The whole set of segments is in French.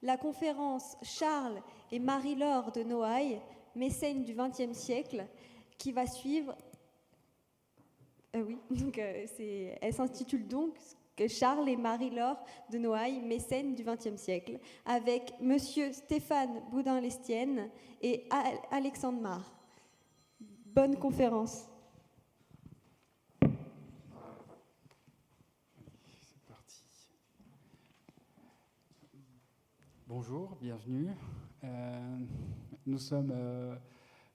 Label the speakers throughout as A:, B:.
A: la conférence Charles et Marie-Laure de Noailles, mécènes du XXe siècle, qui va suivre. Elle s'intitule donc Charles et Marie-Laure de Noailles, mécènes du XXe siècle, avec Monsieur Stéphane Boudin-Lestienne et Alexandre Marr. Bonne conférence.
B: C'est parti. Bonjour, bienvenue. Nous sommes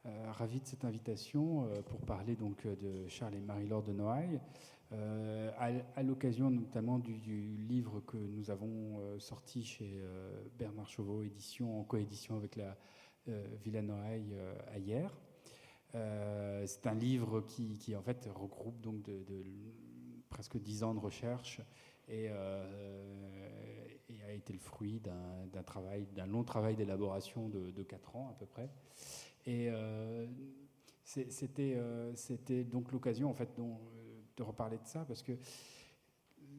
B: ravis de cette invitation pour parler donc de Charles et Marie-Laure de Noailles, à l'occasion notamment du livre que nous avons sorti chez Bernard Chauveau Édition, en coédition avec la Villa Noailles à Hyères. C'est un livre qui en fait regroupe donc de presque 10 ans de recherche et a été le fruit d'un long travail d'élaboration de 4 ans à peu près. Et c'était donc l'occasion en fait de reparler de ça, parce que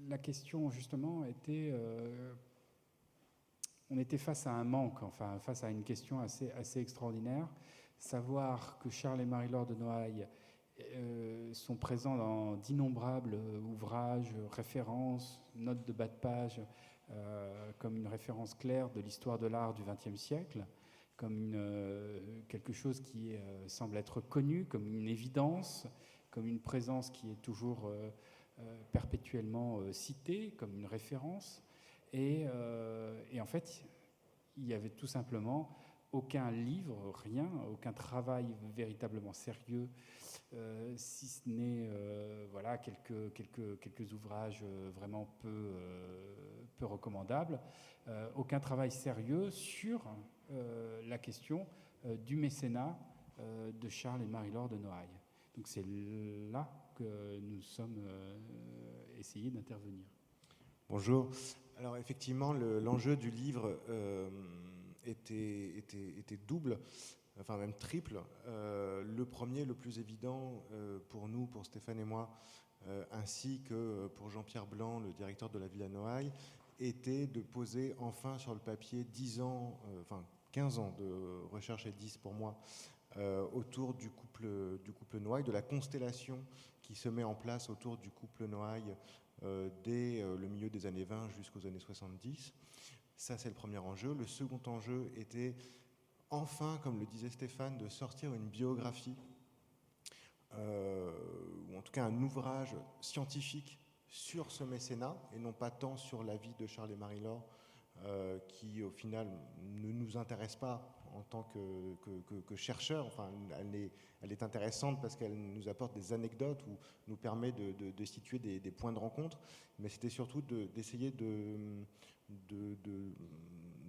B: la question justement était, on était face à un manque, enfin face à une question assez extraordinaire, savoir que Charles et Marie-Laure de Noailles sont présents dans d'innombrables ouvrages, références, notes de bas de page, comme une référence claire de l'histoire de l'art du XXe siècle, comme quelque chose qui semble être connu, comme une évidence, comme une présence qui est toujours perpétuellement citée, comme une référence. Et en fait, il y avait tout simplement aucun livre, rien, aucun travail véritablement sérieux, si ce n'est voilà, quelques ouvrages vraiment peu recommandables, aucun travail sérieux sur la question du mécénat de Charles et Marie-Laure de Noailles. Donc c'est là que nous sommes essayés d'intervenir.
C: Bonjour. Alors effectivement, l'enjeu du livre était double, enfin même triple. Le premier, le plus évident pour nous, pour Stéphane et moi, ainsi que pour Jean-Pierre Blanc, le directeur de la Villa Noailles, était de poser enfin sur le papier 15 ans de recherche et 10 pour moi, autour du couple Noailles, de la constellation qui se met en place autour du couple Noailles dès le milieu des années 20 jusqu'aux années 70. Ça, c'est le premier enjeu. Le second enjeu était, enfin, comme le disait Stéphane, de sortir une biographie, ou en tout cas un ouvrage scientifique sur ce mécénat, et non pas tant sur la vie de Charles et Marie-Laure, qui au final ne nous intéresse pas en tant que chercheurs. Enfin, elle est intéressante parce qu'elle nous apporte des anecdotes ou nous permet de situer des points de rencontre, mais c'était surtout d'essayer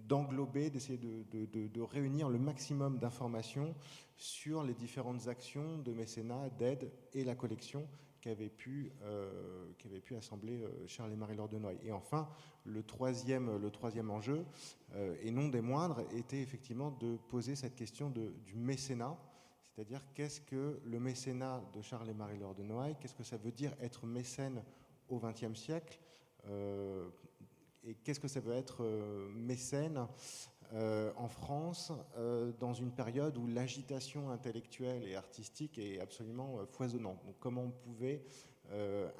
C: d'englober, d'essayer de réunir le maximum d'informations sur les différentes actions de mécénat, d'aide et la collection qu'avait pu assembler Charles et Marie-Laure de Noailles. Et enfin, le troisième enjeu, et non des moindres, était effectivement de poser cette question du mécénat, c'est-à-dire qu'est-ce que le mécénat de Charles et Marie-Laure de Noailles, qu'est-ce que ça veut dire être mécène au XXe siècle, et qu'est-ce que ça veut être mécène en France dans une période où l'agitation intellectuelle et artistique est absolument foisonnante. Donc comment on pouvait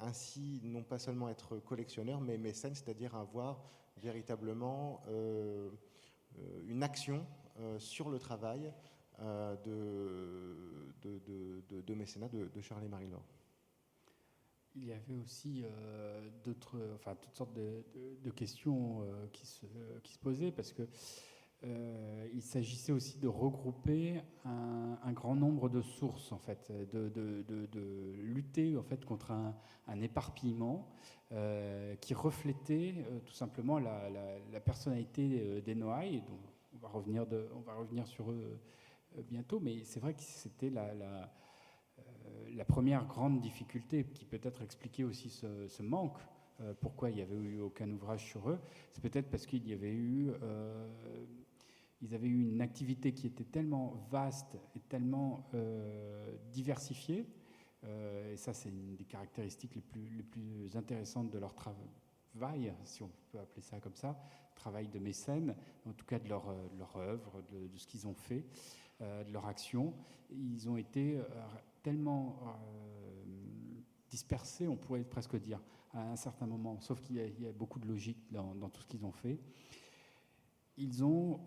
C: ainsi non pas seulement être collectionneur mais mécène, c'est-à-dire avoir véritablement une action sur le travail de mécénat de Charles et Marie-Laure.
B: Il y avait aussi toutes sortes de questions qui se posaient, parce que il s'agissait aussi de regrouper un grand nombre de sources, en fait, de lutter en fait contre un éparpillement qui reflétait tout simplement la personnalité des Noailles. Donc on va revenir sur eux bientôt, mais c'est vrai que c'était la première grande difficulté qui peut-être expliquait aussi ce manque. Pourquoi il n'y avait eu aucun ouvrage sur eux? C'est peut-être parce qu'il y avait eu ils avaient eu une activité qui était tellement vaste et tellement diversifiée, et ça c'est une des caractéristiques les plus intéressantes de leur travail, si on peut appeler ça comme ça, travail de mécène, en tout cas de leur œuvre, de ce qu'ils ont fait, de leur action. Ils ont été tellement dispersés, on pourrait presque dire, à un certain moment, sauf qu'il y a beaucoup de logique dans tout ce qu'ils ont fait. Ils ont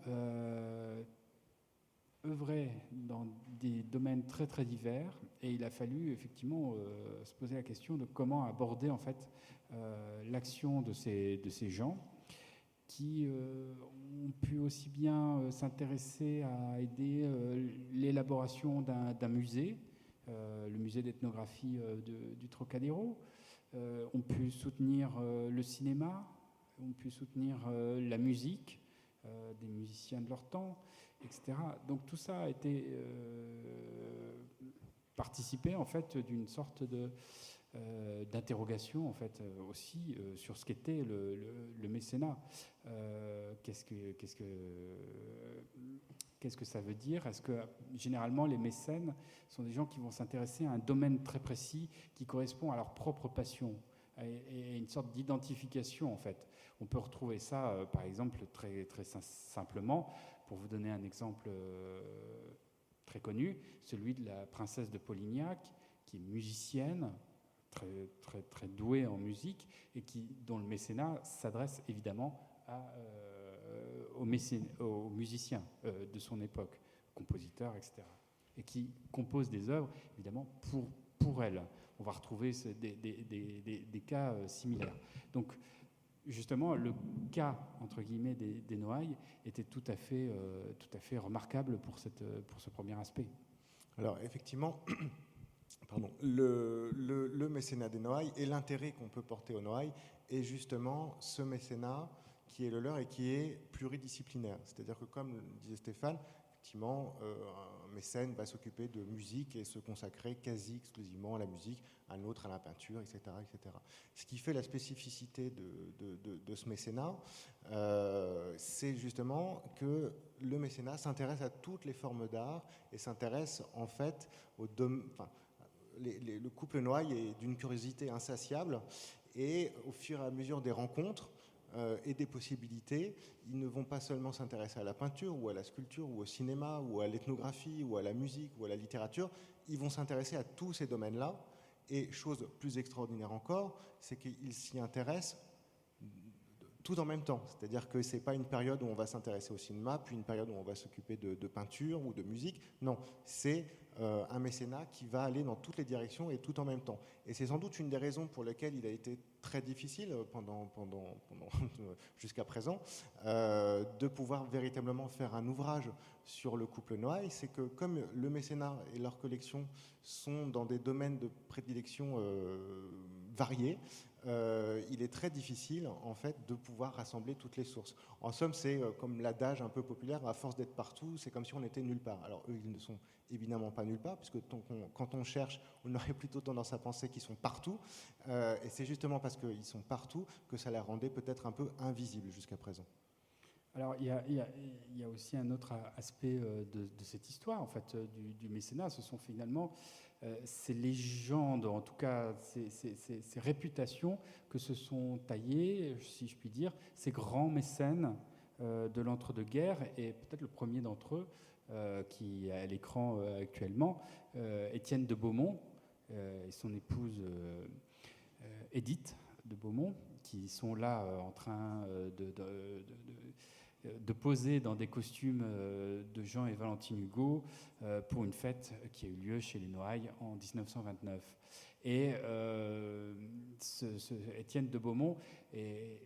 B: œuvré dans des domaines très très divers, et il a fallu effectivement se poser la question de comment aborder en fait l'action de ces gens qui ont pu aussi bien s'intéresser à aider l'élaboration d'un musée, le musée d'ethnographie du Trocadéro, ont pu soutenir le cinéma, ont pu soutenir la musique, des musiciens de leur temps, etc. Donc tout ça a été participé en fait d'une sorte d'interrogation en fait aussi sur ce qu'était le mécénat. Qu'est-ce que ça veut dire? Est-ce que généralement les mécènes sont des gens qui vont s'intéresser à un domaine très précis qui correspond à leur propre passion et une sorte d'identification en fait? On peut retrouver ça par exemple très, très simplement, pour vous donner un exemple très connu, celui de la princesse de Polignac, qui est musicienne, très, très, très douée en musique, et dont le mécénat s'adresse évidemment aux musiciens de son époque, compositeurs, etc. Et qui compose des œuvres, évidemment, pour elle. On va retrouver des cas similaires. Donc, justement, le cas, entre guillemets, des Noailles était tout à fait remarquable pour ce premier aspect.
C: Alors, effectivement, pardon, le mécénat des Noailles et l'intérêt qu'on peut porter aux Noailles est justement ce mécénat qui est le leur et qui est pluridisciplinaire. C'est-à-dire que, comme disait Stéphane, effectivement, un mécène va s'occuper de musique et se consacrer quasi exclusivement à la musique, un autre à la peinture, etc., etc. Ce qui fait la spécificité de ce mécénat, c'est justement que le mécénat s'intéresse à toutes les formes d'art et s'intéresse en fait le couple Noailles est d'une curiosité insatiable, et au fur et à mesure des rencontres et des possibilités, ils ne vont pas seulement s'intéresser à la peinture ou à la sculpture ou au cinéma ou à l'ethnographie ou à la musique ou à la littérature, ils vont s'intéresser à tous ces domaines-là. Et chose plus extraordinaire encore, c'est qu'ils s'y intéressent tout en même temps. C'est-à-dire que ce n'est pas une période où on va s'intéresser au cinéma, puis une période où on va s'occuper de peinture ou de musique. Non, c'est un mécénat qui va aller dans toutes les directions et tout en même temps. Et c'est sans doute une des raisons pour lesquelles il a été très difficile jusqu'à présent de pouvoir véritablement faire un ouvrage sur le couple Noailles. C'est que comme le mécénat et leur collection sont dans des domaines de prédilection variés, il est très difficile en fait de pouvoir rassembler toutes les sources. En somme, c'est comme l'adage un peu populaire, à force d'être partout, c'est comme si on était nulle part. Alors eux, ils ne sont évidemment pas nulle part, puisque quand on cherche, on aurait plutôt tendance à penser qu'ils sont partout, et c'est justement parce qu'ils sont partout que ça les rendait peut-être un peu invisibles jusqu'à présent.
B: Alors, il y a aussi un autre aspect de cette histoire, en fait, du mécénat. Ce sont finalement ces légendes, en tout cas ces réputations que se sont taillées, si je puis dire, ces grands mécènes de l'entre-deux-guerres, et peut-être le premier d'entre eux, qui est à l'écran actuellement, Étienne de Beaumont et son épouse Édith de Beaumont, qui sont là en train de poser dans des costumes de Jean et Valentine Hugo pour une fête qui a eu lieu chez les Noailles en 1929. Et Étienne de Beaumont est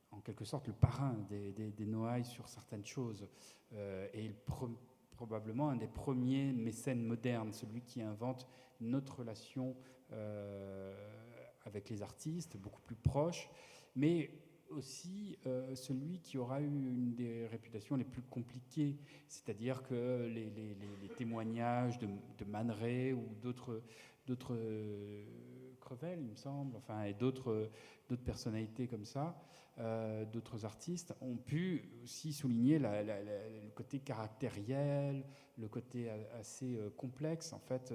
B: en quelque sorte le parrain des Noailles sur certaines choses, et probablement un des premiers mécènes modernes, celui qui invente notre relation avec les artistes, beaucoup plus proche, mais aussi celui qui aura eu une des réputations les plus compliquées, c'est-à-dire que les témoignages de Man Ray ou d'autres Crevel, il me semble, enfin, et d'autres personnalités comme ça, d'autres artistes, ont pu aussi souligner le côté caractériel, le côté assez complexe, en fait,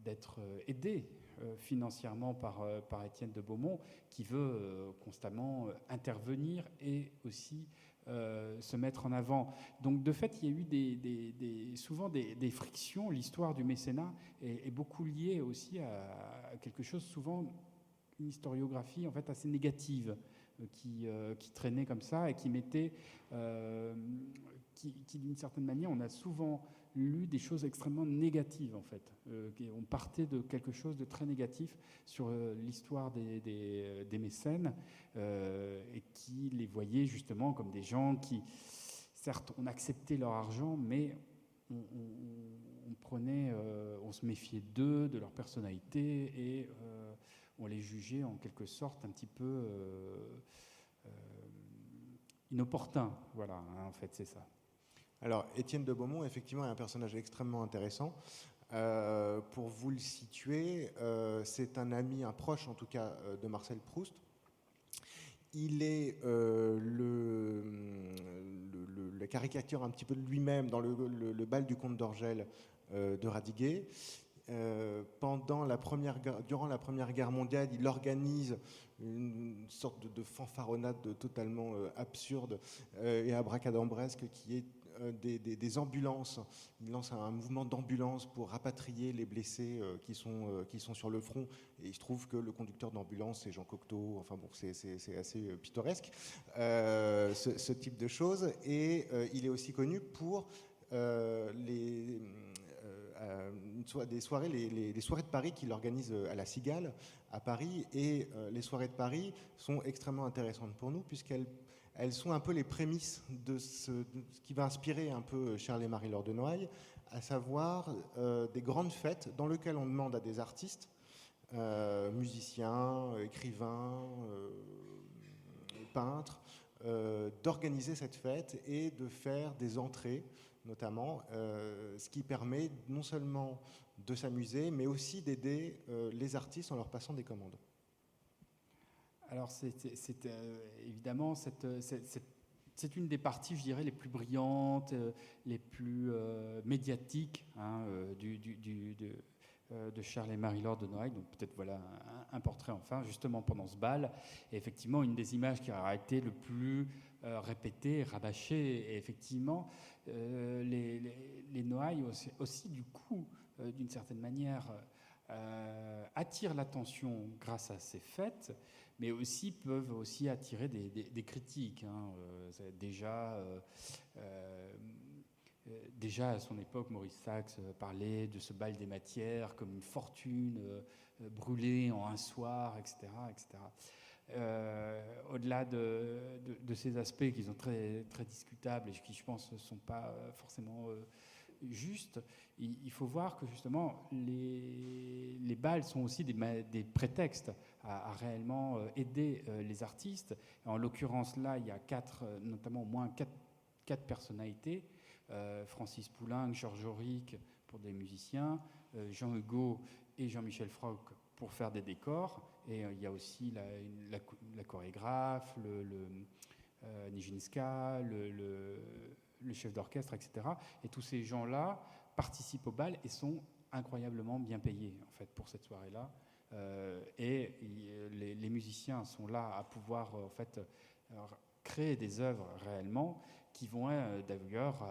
B: d'être aidé financièrement par Étienne de Beaumont, qui veut constamment intervenir et aussi se mettre en avant. Donc de fait, il y a eu souvent des frictions. L'histoire du mécénat est beaucoup liée aussi à quelque chose, souvent une historiographie en fait assez négative, qui traînait comme ça et qui mettait, qui d'une certaine manière, on a souvent lu des choses extrêmement négatives en fait. On partait de quelque chose de très négatif sur l'histoire des mécènes et qui les voyait justement comme des gens qui, certes, on acceptait leur argent, mais on prenait, on se méfiait d'eux, de leur personnalité et on les jugeait en quelque sorte un petit peu inopportuns. Voilà, hein, en fait, c'est ça.
C: Alors, Étienne de Beaumont, effectivement, est un personnage extrêmement intéressant. Pour vous le situer, c'est un ami, un proche en tout cas, de Marcel Proust. Il est la caricature un petit peu de lui-même dans le bal du comte d'Orgel de Radiguet. Durant la Première Guerre mondiale, il organise une sorte de fanfaronnade totalement absurde et abracadabresque qui est des ambulances. Il lance un mouvement d'ambulance pour rapatrier les blessés qui sont sur le front. Et il se trouve que le conducteur d'ambulance, c'est Jean Cocteau. Enfin bon, c'est assez pittoresque, ce type de choses. Et il est aussi connu pour les soirées de Paris qu'il organise à la Cigale, à Paris. Et les soirées de Paris sont extrêmement intéressantes pour nous, puisqu'elles sont un peu les prémices de ce qui va inspirer un peu Charles et Marie-Laure de Noailles, à savoir des grandes fêtes dans lesquelles on demande à des artistes, musiciens, écrivains, peintres, d'organiser cette fête et de faire des entrées, notamment, ce qui permet non seulement de s'amuser, mais aussi d'aider les artistes en leur passant des commandes.
B: Alors, évidemment, c'est une des parties, je dirais, les plus brillantes, les plus médiatiques hein, de Charles et Marie-Laure de Noailles. Donc, peut-être voilà un portrait, enfin, justement pendant ce bal. Et effectivement, une des images qui a été le plus répétée, rabâchée. Et effectivement, les Noailles aussi, du coup, d'une certaine manière, attirent l'attention grâce à ces fêtes, mais aussi peuvent aussi attirer des critiques. Hein. Déjà à son époque, Maurice Sacks parlait de ce bal des matières comme une fortune brûlée en un soir, etc. Au-delà de ces aspects qui sont très, très discutables et qui, je pense, ne sont pas forcément justes, il faut voir que justement les bals sont aussi des prétextes à réellement aider les artistes. En l'occurrence, là, il y a notamment au moins quatre personnalités. Francis Poulenc, Georges Auric pour des musiciens, Jean Hugo et Jean-Michel Froc pour faire des décors. Et il y a aussi la chorégraphe, Nijinská, le chef d'orchestre, etc. Et tous ces gens-là participent au bal et sont incroyablement bien payés en fait, pour cette soirée-là. Et les musiciens sont là à pouvoir en fait, créer des œuvres réellement qui vont d'ailleurs,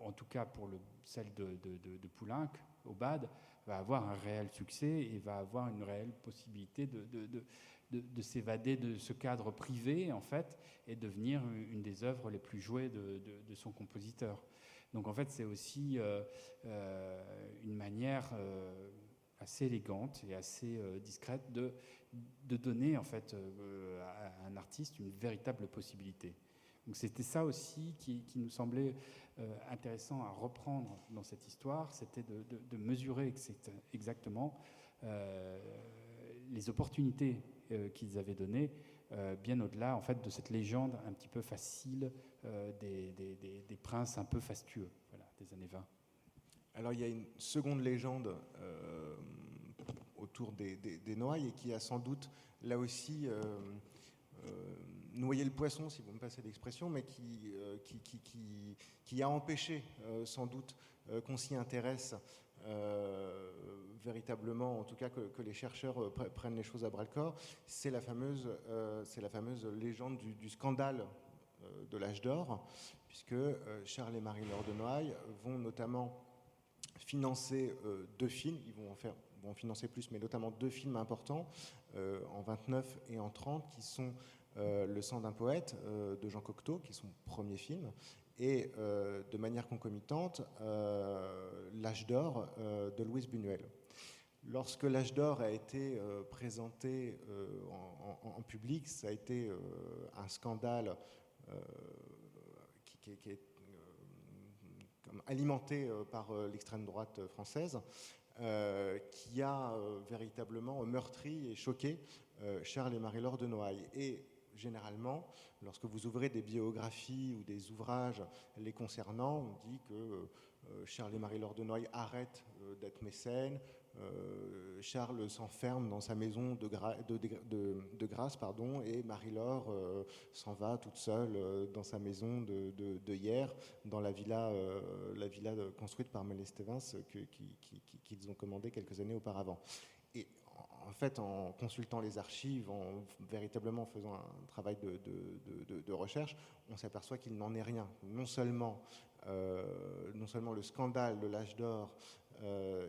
B: en tout cas pour celle de Poulenc au BAD, va avoir un réel succès et va avoir une réelle possibilité de s'évader de ce cadre privé en fait et devenir une des œuvres les plus jouées de son compositeur. Donc en fait c'est aussi une manière assez élégante et assez discrète de donner en fait à un artiste une véritable possibilité. Donc c'était ça aussi qui nous semblait intéressant à reprendre dans cette histoire, c'était de mesurer exactement les opportunités qu'ils avaient données, bien au-delà en fait de cette légende un petit peu facile des princes un peu fastueux, voilà, des années 20.
C: Alors il y a une seconde légende autour des Noailles et qui a sans doute là aussi noyer le poisson, si vous me passez l'expression, mais qui a empêché sans doute qu'on s'y intéresse véritablement, en tout cas que les chercheurs prennent les choses à bras-le-corps, c'est la fameuse légende du scandale de l'âge d'or, puisque Charles et Marie-Laure de Noailles vont notamment financer 2 films, ils vont en financer plus, mais notamment 2 films importants, en 29 et en 30, qui sont Le sang d'un poète de Jean Cocteau, qui est son premier film, et de manière concomitante, L'âge d'or de Louise Buñuel. Lorsque L'âge d'or a été présenté en public, ça a été un scandale qui est alimenté par l'extrême droite française, qui a véritablement meurtri et choqué Charles et Marie-Laure de Noailles. Et généralement, lorsque vous ouvrez des biographies ou des ouvrages les concernant, on dit que Charles et Marie-Laure de Noailles arrêtent d'être mécènes, Charles s'enferme dans sa maison de grâce, et Marie-Laure s'en va toute seule dans sa maison de Hyères, dans la villa construite par Mélès Stevens qu'ils ont commandée quelques années auparavant. Et en fait, en consultant les archives, en véritablement faisant un travail de recherche, on s'aperçoit qu'il n'en est rien. Non seulement le scandale de l'âge d'or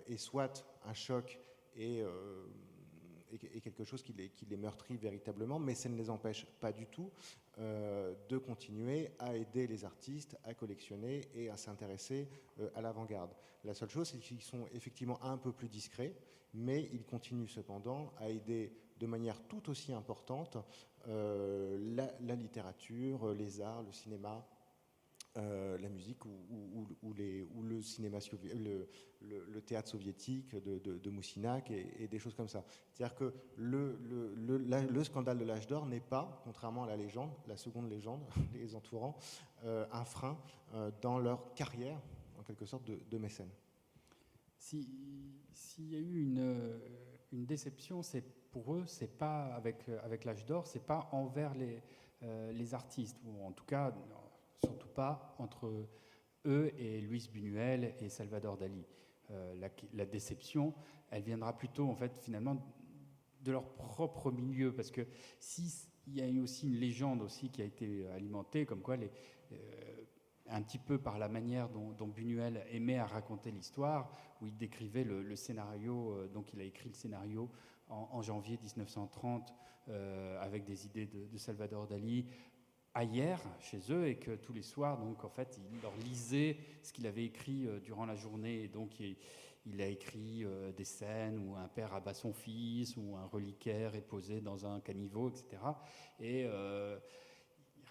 C: est soit un choc et quelque chose qui les meurtrit véritablement, mais ça ne les empêche pas du tout de continuer à aider les artistes à collectionner et à s'intéresser à l'avant-garde. La seule chose, c'est qu'ils sont effectivement un peu plus discrets, mais ils continuent cependant à aider de manière tout aussi importante la littérature, les arts, le cinéma, la musique ou le cinéma, le théâtre soviétique de Moussinac et des choses comme ça. C'est-à-dire que le scandale de l'âge d'or n'est pas, contrairement à la légende, la seconde légende, les entourant, un frein dans leur carrière, en quelque sorte, de mécène.
B: S'il y a eu une déception, c'est pour eux, c'est pas avec l'âge d'or, c'est pas envers les artistes, ou en tout cas surtout pas entre eux et Louise Buñuel et Salvador Dali. La déception, elle viendra plutôt en fait finalement de leur propre milieu, parce que il y a eu aussi une légende aussi qui a été alimentée, comme quoi un petit peu par la manière dont Buñuel aimait à raconter l'histoire, où il décrivait le scénario, donc il a écrit le scénario en janvier 1930 avec des idées de Salvador Dali ailleurs, chez eux, et que tous les soirs, donc en fait, il leur lisait ce qu'il avait écrit durant la journée, et donc il a écrit des scènes où un père abat son fils, où un reliquaire est posé dans un caniveau, etc. Et il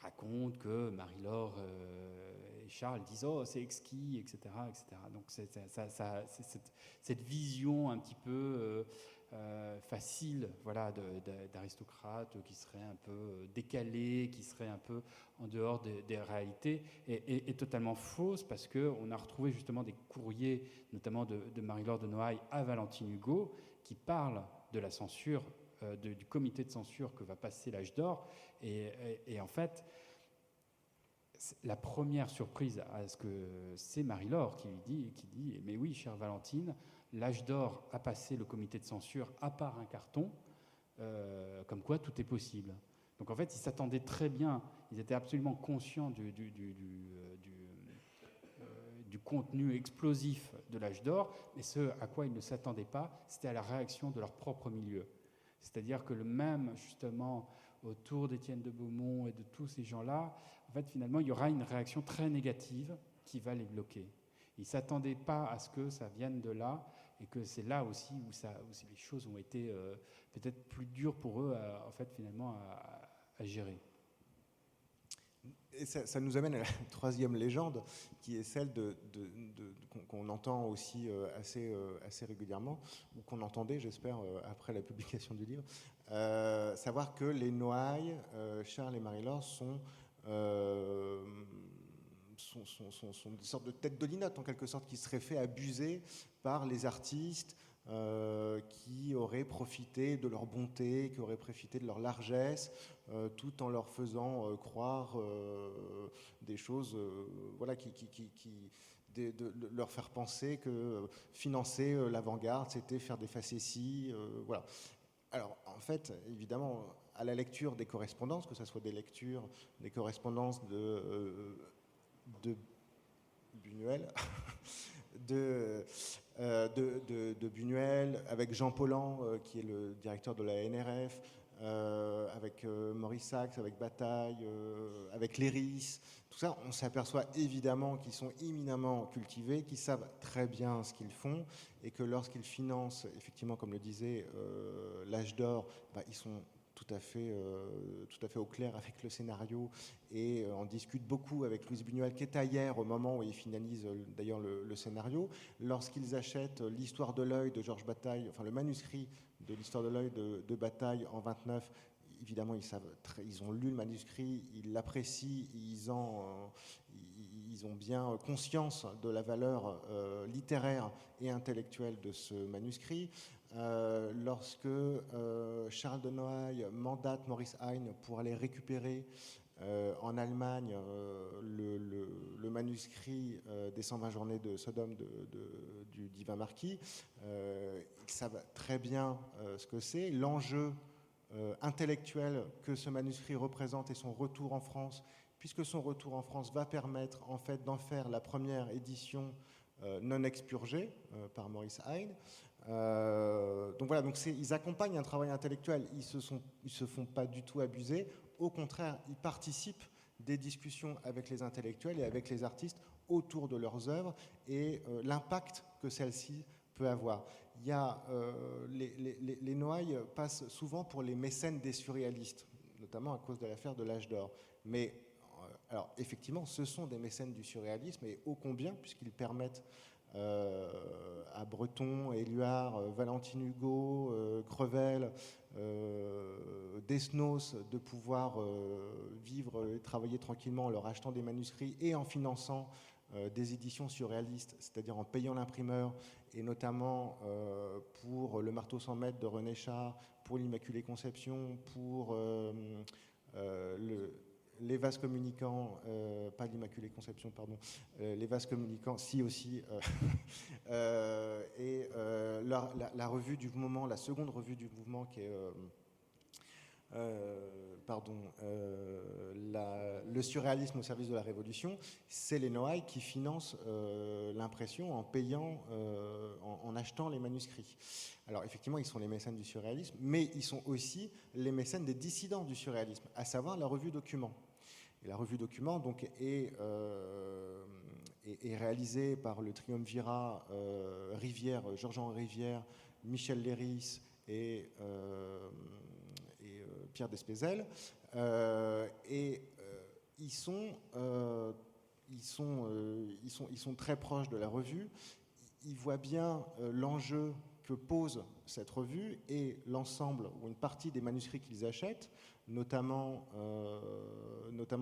B: raconte que Marie-Laure et Charles disent « Oh, c'est exquis », etc., etc. Donc c'est cette vision un petit peu facile, voilà, d'aristocrates qui seraient un peu décalés, qui seraient un peu en dehors des réalités, est totalement fausse, parce qu'on a retrouvé justement des courriers, notamment de Marie-Laure de Noailles à Valentine Hugo, qui parlent de la censure, du comité de censure que va passer l'âge d'or, et en fait, la première surprise à ce que c'est Marie-Laure qui dit « Mais oui, chère Valentine, l'âge d'or a passé le comité de censure à part un carton, comme quoi tout est possible. » Donc en fait, ils s'attendaient très bien, ils étaient absolument conscients du contenu explosif de l'âge d'or, mais ce à quoi ils ne s'attendaient pas, c'était à la réaction de leur propre milieu. C'est-à-dire que le même, justement, autour d'Étienne de Beaumont et de tous ces gens-là, en fait, finalement, il y aura une réaction très négative qui va les bloquer. Ils ne s'attendaient pas à ce que ça vienne de là, et que c'est là aussi où les choses ont été peut-être plus dures pour eux, en fait, finalement, à gérer.
C: Et ça nous amène à la troisième légende, qui est celle qu'on entend aussi assez régulièrement, ou qu'on entendait, j'espère, après la publication du livre, savoir que les Noailles, Charles et Marie-Laure, sont des sortes de têtes de linotte, en quelque sorte, qui seraient fait abuser par les artistes qui auraient profité de leur bonté, qui auraient profité de leur largesse, tout en leur faisant croire des choses, voilà, de leur faire penser que financer l'avant-garde, c'était faire des facéties, voilà. Alors, en fait, évidemment, à la lecture des correspondances, que ce soit des correspondances de Buñuel, de Buñuel, avec Jean Paulhan, qui est le directeur de la NRF, avec Maurice Sachs, avec Bataille, avec Léris, tout ça, on s'aperçoit évidemment qu'ils sont éminemment cultivés, qu'ils savent très bien ce qu'ils font, et que lorsqu'ils financent, effectivement, comme le disait l'âge d'or, ils sont tout à fait au clair avec le scénario et on discute beaucoup avec Louise Buñuel qui est ailleurs au moment où il finalise d'ailleurs le scénario. Lorsqu'ils achètent l'Histoire de l'œil de Georges Bataille, enfin le manuscrit de l'Histoire de l'œil de Bataille en 29, évidemment ils ont lu le manuscrit, ils l'apprécient, ils ont bien conscience de la valeur littéraire et intellectuelle de ce manuscrit. Lorsque Charles de Noailles mandate Maurice Heine pour aller récupérer en Allemagne le manuscrit des 120 journées de Sodome du divin marquis, ils savent très bien ce que c'est. L'enjeu intellectuel que ce manuscrit représente et son retour en France, puisque son retour en France va permettre en fait d'en faire la première édition non expurgée par Maurice Heine. Donc voilà, ils accompagnent un travail intellectuel, ils se font pas du tout abuser, au contraire, ils participent des discussions avec les intellectuels et avec les artistes autour de leurs œuvres et l'impact que celle-ci peut avoir. Il y a, les Noailles passent souvent pour les mécènes des surréalistes, notamment à cause de l'affaire de l'âge d'or. Mais alors effectivement, ce sont des mécènes du surréalisme et ô combien, puisqu'ils permettent à Breton, Éluard, Valentine Hugo, Crevel, Desnos de pouvoir vivre et travailler tranquillement en leur achetant des manuscrits et en finançant des éditions surréalistes, c'est-à-dire en payant l'imprimeur et notamment pour Le Marteau sans maître de René Char, pour l'Immaculée Conception, pour les vases communicants, pas l'Immaculée Conception, pardon, les vases communicants, si aussi, et la revue du mouvement, la seconde revue du mouvement qui est, le surréalisme au service de la Révolution, c'est les Noailles qui financent l'impression en payant, en achetant les manuscrits. Alors effectivement, ils sont les mécènes du surréalisme, mais ils sont aussi les mécènes des dissidents du surréalisme, à savoir la revue Document. Et la revue Document donc, est réalisée par le triumvirat Rivière, Georges-Henri Rivière, Michel Léris et Pierre Despézèles. Ils sont très proches de la revue. Ils voient bien l'enjeu que pose cette revue et l'ensemble ou une partie des manuscrits qu'ils achètent, notamment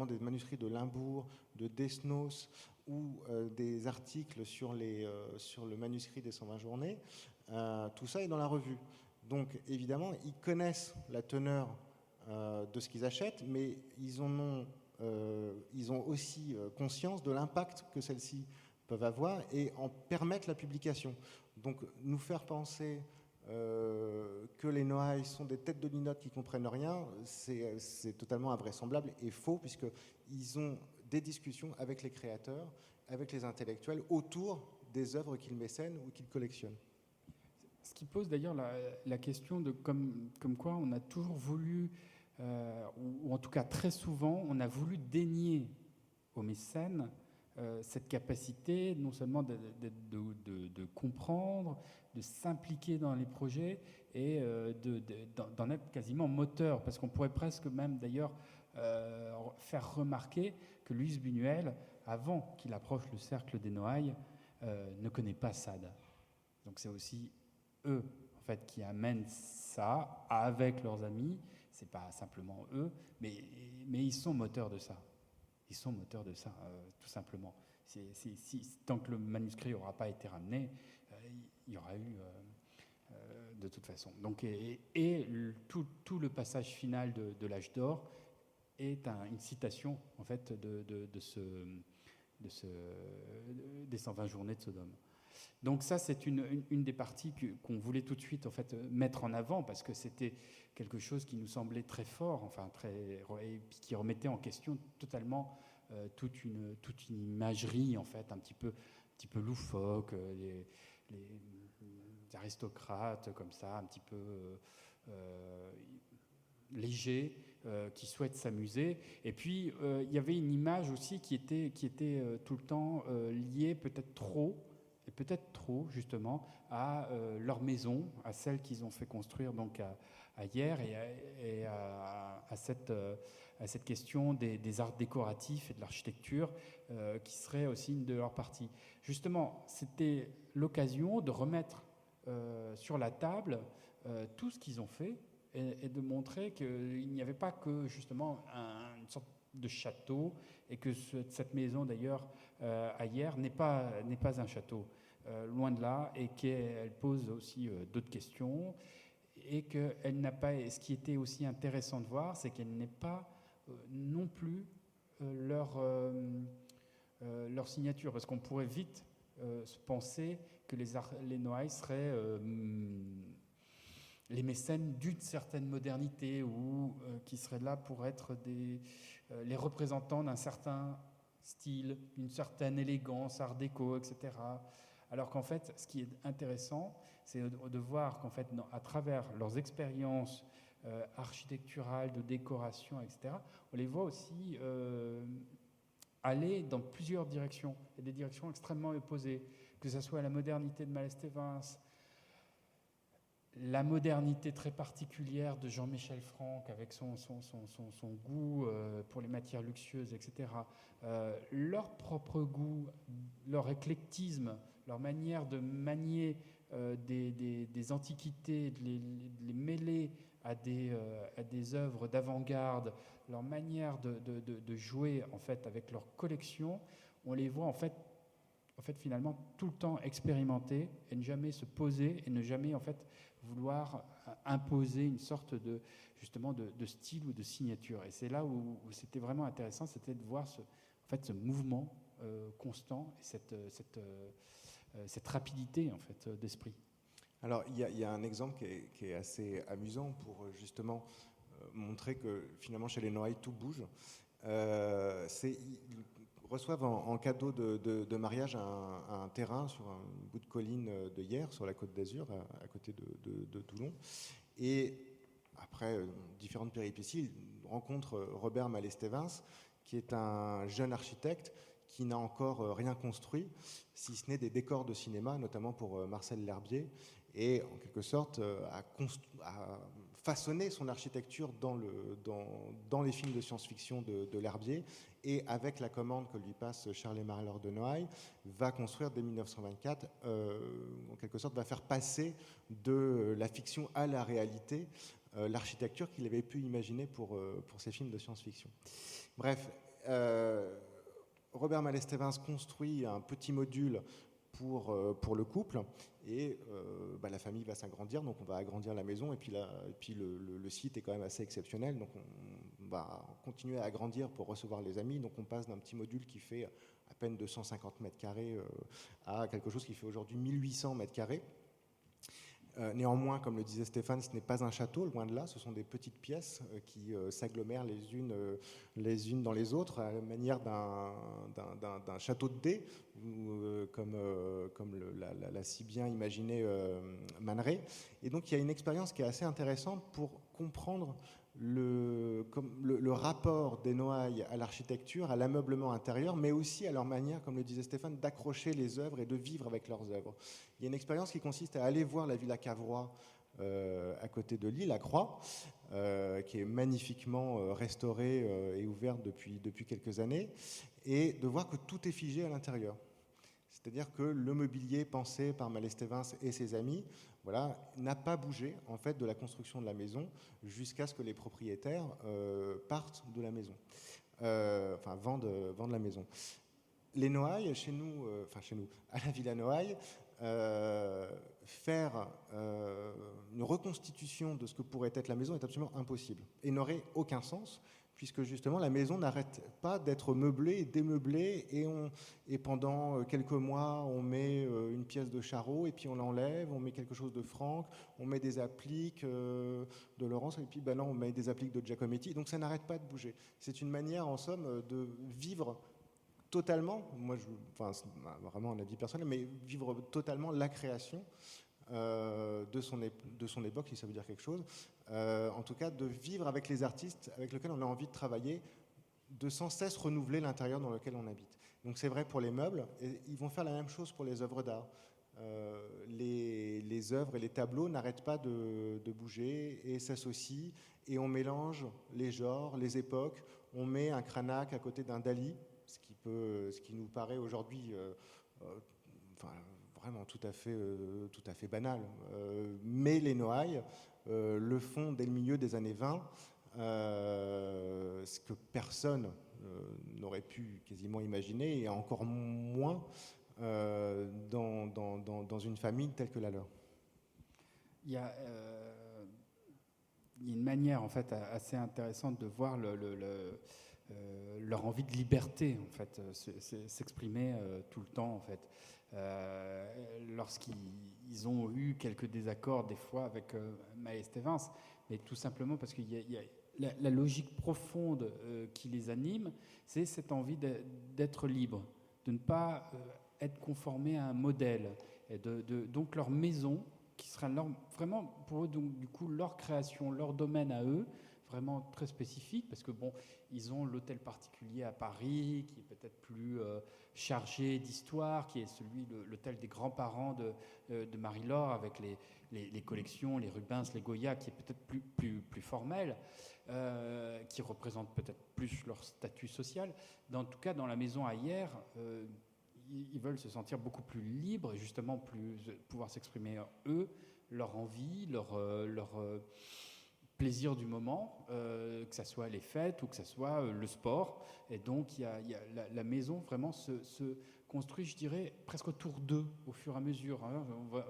C: des manuscrits de Limbourg, de Desnos ou des articles sur le manuscrit des 120 journées. Tout ça est dans la revue. Donc évidemment, ils connaissent la teneur de ce qu'ils achètent, mais ils ont aussi conscience de l'impact que celles-ci peuvent avoir et en permettent la publication. Donc nous faire penser que les Noailles sont des têtes de linotte qui ne comprennent rien, c'est totalement invraisemblable et faux, puisqu'ils ont des discussions avec les créateurs, avec les intellectuels, autour des œuvres qu'ils mécènent ou qu'ils collectionnent.
B: Ce qui pose d'ailleurs la question de comme quoi on a toujours voulu, ou en tout cas très souvent, on a voulu dénier aux mécènes cette capacité non seulement de comprendre, de s'impliquer dans les projets et d'en être quasiment moteur. Parce qu'on pourrait presque même d'ailleurs faire remarquer que Louise Buñuel, avant qu'il approche le cercle des Noailles, ne connaît pas Sade. Donc c'est aussi eux en fait, qui amènent ça avec leurs amis. C'est pas simplement eux, mais ils sont moteurs de ça. Ils sont moteurs de ça, tout simplement. Tant que le manuscrit n'aura pas été ramené, il y aura eu de toute façon. Donc, tout le passage final de l'âge d'or est une citation en fait des 120 journées de Sodome. Donc ça, c'est une des parties qu'on voulait tout de suite en fait mettre en avant parce que c'était quelque chose qui nous semblait très fort, enfin et qui remettait en question totalement toute une imagerie en fait un petit peu loufoque, les aristocrates comme ça, un petit peu légers, qui souhaitent s'amuser. Et puis il y avait une image aussi qui était tout le temps liée peut-être trop justement à leur maison, à celle qu'ils ont fait construire donc à Hyères et à cette question des arts décoratifs et de l'architecture qui serait aussi une de leurs parties. Justement, c'était l'occasion de remettre sur la table tout ce qu'ils ont fait et de montrer qu'il n'y avait pas que justement une sorte de château et que cette maison d'ailleurs à Hyères n'est pas un château. Loin de là, et qu'elle pose aussi d'autres questions, et qu'elle n'a pas. Et ce qui était aussi intéressant de voir, c'est qu'elle n'est pas non plus leur signature, parce qu'on pourrait vite se penser que les Noailles seraient les mécènes d'une certaine modernité ou qui seraient là pour être les représentants d'un certain style, d'une certaine élégance, art déco, etc. Alors qu'en fait, ce qui est intéressant, c'est de voir qu'en fait, à travers leurs expériences architecturales, de décoration, etc., on les voit aussi aller dans plusieurs directions, et des directions extrêmement opposées, que ce soit la modernité de Malestévins, la modernité très particulière de Jean-Michel Franck avec son goût pour les matières luxueuses, etc., leur propre goût, leur éclectisme, leur manière de manier des antiquités, de les mêler à des œuvres d'avant-garde, leur manière de jouer en fait avec leur collection, on les voit en fait finalement tout le temps expérimenter et ne jamais se poser et ne jamais en fait vouloir imposer une sorte de style ou de signature. Et c'est là où c'était vraiment intéressant, c'était de voir ce mouvement constant et cette rapidité en fait d'esprit.
C: Alors il y a un exemple qui est assez amusant pour justement montrer que finalement chez les Noailles tout bouge. Ils reçoivent en cadeau de mariage un terrain sur un bout de colline de Hyères, sur la Côte d'Azur, à côté de Toulon. Et après différentes péripéties, ils rencontrent Robert Malestévins, qui est un jeune architecte qui n'a encore rien construit, si ce n'est des décors de cinéma, notamment pour Marcel L'Herbier, et en quelque sorte a façonné son architecture dans les films de science-fiction de L'Herbier, et avec la commande que lui passe Charles et Marie-Laure de Noailles, va construire dès 1924, en quelque sorte va faire passer de la fiction à la réalité l'architecture qu'il avait pu imaginer pour ses films de science-fiction. Bref, Robert Malestévins construit un petit module pour le couple, et la famille va s'agrandir, donc on va agrandir la maison, et puis le site est quand même assez exceptionnel, donc on va continuer à agrandir pour recevoir les amis, donc on passe d'un petit module qui fait à peine 250 mètres carrés à quelque chose qui fait aujourd'hui 1800 mètres carrés. Néanmoins, comme le disait Stéphane, ce n'est pas un château, loin de là, ce sont des petites pièces qui s'agglomèrent les unes dans les autres, à la manière d'un château de dés, comme l'a si bien imaginé Man Ray. Et donc il y a une expérience qui est assez intéressante pour comprendre le rapport des Noailles à l'architecture, à l'ameublement intérieur, mais aussi à leur manière, comme le disait Stéphane, d'accrocher les œuvres et de vivre avec leurs œuvres. Il y a une expérience qui consiste à aller voir la Villa Cavrois à côté de Lille, à Croix, qui est magnifiquement restaurée et ouverte depuis quelques années, et de voir que tout est figé à l'intérieur. C'est-à-dire que le mobilier pensé par Malestévins et ses amis, n'a pas bougé en fait de la construction de la maison jusqu'à ce que les propriétaires partent de la maison, vendent la maison. Les Noailles, chez nous, à la Villa Noailles, faire une reconstitution de ce que pourrait être la maison est absolument impossible et n'aurait aucun sens, puisque justement la maison n'arrête pas d'être meublée et démeublée, et pendant quelques mois on met une pièce de Charot et puis on l'enlève, on met quelque chose de Franck, on met des appliques de Laurence et puis là on met des appliques de Giacometti, donc ça n'arrête pas de bouger. C'est une manière en somme de vivre totalement, c'est vraiment un avis personnel, mais vivre totalement la création de son époque, si ça veut dire quelque chose. En tout cas, de vivre avec les artistes avec lesquels on a envie de travailler, de sans cesse renouveler l'intérieur dans lequel on habite. Donc c'est vrai pour les meubles, et ils vont faire la même chose pour les œuvres d'art. Les œuvres et les tableaux n'arrêtent pas de bouger et s'associent, et on mélange les genres, les époques. On met un Cranach à côté d'un Dali, ce qui nous paraît aujourd'hui vraiment tout à fait banal. Mais les Noailles le font dès le milieu des années 20, ce que personne n'aurait pu quasiment imaginer, et encore moins dans une famille telle que la leur.
B: Il y a une manière en fait assez intéressante de voir leur envie de liberté en fait s'exprimer tout le temps en fait. Lorsqu'ils ont eu quelques désaccords des fois avec Maëlle Stevens, mais tout simplement parce qu'il y a la logique profonde qui les anime, c'est cette envie d'être libre, de ne pas être conformé à un modèle, et donc leur maison qui sera vraiment pour eux, donc du coup leur création, leur domaine à eux, vraiment très spécifique, parce que bon, ils ont l'hôtel particulier à Paris qui est peut-être plus chargé d'histoire, qui est l'hôtel des grands-parents de Marie-Laure, avec les collections, les Rubens, les Goya, qui est peut-être plus formel, qui représente peut-être plus leur statut social. En tout cas, dans la maison Ayer, ils veulent se sentir beaucoup plus libres et justement pouvoir s'exprimer eux, leur envie, leur plaisir du moment, que ça soit les fêtes ou que ça soit le sport. Et donc la maison vraiment se construit, je dirais, presque autour d'eux au fur et à mesure. Hein.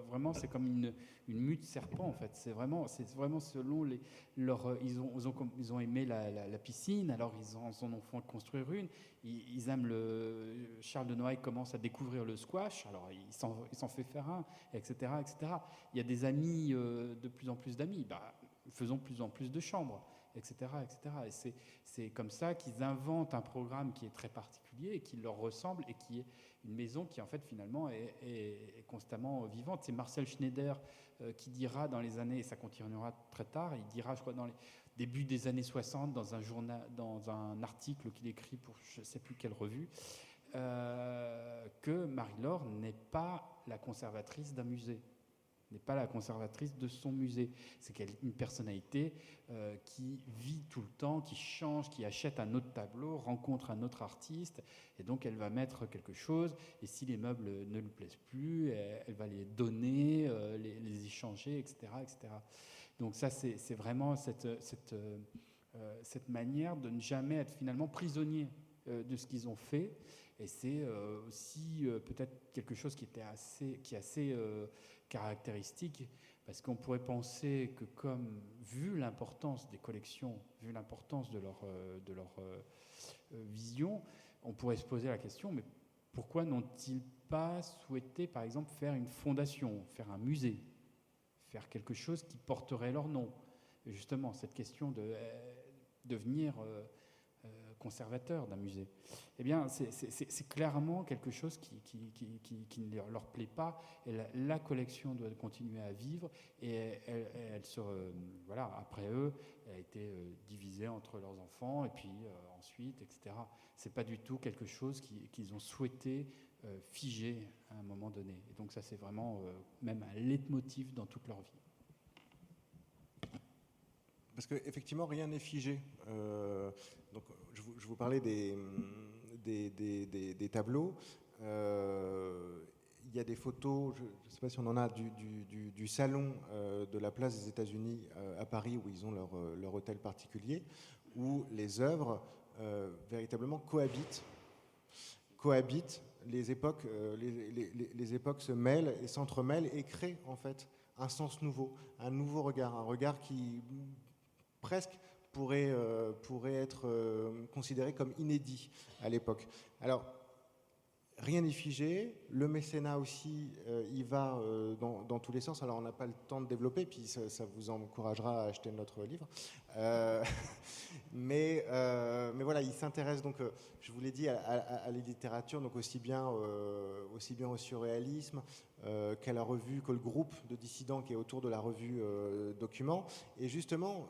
B: Vraiment, c'est comme une mue de serpent en fait. C'est vraiment selon ils ont aimé la piscine, alors ils en ont fait construire une. Ils aiment Charles de Noailles commence à découvrir le squash, alors il s'en fait faire un, etc., etc. Il y a des amis, de plus en plus d'amis. Faisons plus en plus de chambres, etc., etc. Et c'est comme ça qu'ils inventent un programme qui est très particulier et qui leur ressemble, et qui est une maison qui en fait finalement est constamment vivante. C'est Marcel Schneider qui dira dans les années, et ça continuera très tard, il dira, je crois, dans les débuts des années 60, dans un journal, dans un article qu'il écrit pour je ne sais plus quelle revue, que Marie-Laure n'est pas la conservatrice d'un musée, n'est pas la conservatrice de son musée. C'est qu'elle est une personnalité qui vit tout le temps, qui change, qui achète un autre tableau, rencontre un autre artiste, et donc elle va mettre quelque chose, et si les meubles ne lui plaisent plus, elle va les donner, les échanger, etc., etc. Donc ça, c'est vraiment cette manière de ne jamais être finalement prisonnier de ce qu'ils ont fait. Et c'est aussi peut-être quelque chose qui est assez caractéristique, parce qu'on pourrait penser que vu l'importance des collections, vu l'importance de leur vision, on pourrait se poser la question, mais pourquoi n'ont-ils pas souhaité, par exemple, faire une fondation, faire un musée, faire quelque chose qui porterait leur nom? Et justement, cette question de devenir conservateur d'un musée, eh bien, c'est clairement quelque chose qui ne leur plaît pas. Et la collection doit continuer à vivre, et elle voilà, après eux, elle a été divisée entre leurs enfants, et puis ensuite, etc. C'est pas du tout quelque chose qu'ils ont souhaité figer à un moment donné. Et donc ça, c'est vraiment même un leitmotiv dans toute leur vie.
C: Parce qu'effectivement, rien n'est figé. Donc, je vous parlais des tableaux. Il y a des photos, je ne sais pas si on en a, du salon de la place des États-Unis à Paris, où ils ont leur hôtel particulier, où les œuvres véritablement cohabitent les époques se mêlent et s'entremêlent et créent en fait un sens nouveau, un nouveau regard, un regard qui presque pourrait être considéré comme inédit à l'époque. Alors, rien n'est figé, le mécénat aussi, il va dans tous les sens. Alors on n'a pas le temps de développer, puis ça vous encouragera à acheter notre livre. Mais voilà, il s'intéresse donc, je vous l'ai dit, à la littérature, donc aussi bien au surréalisme qu'à la revue, que le groupe de dissidents qui est autour de la revue Document. Et justement,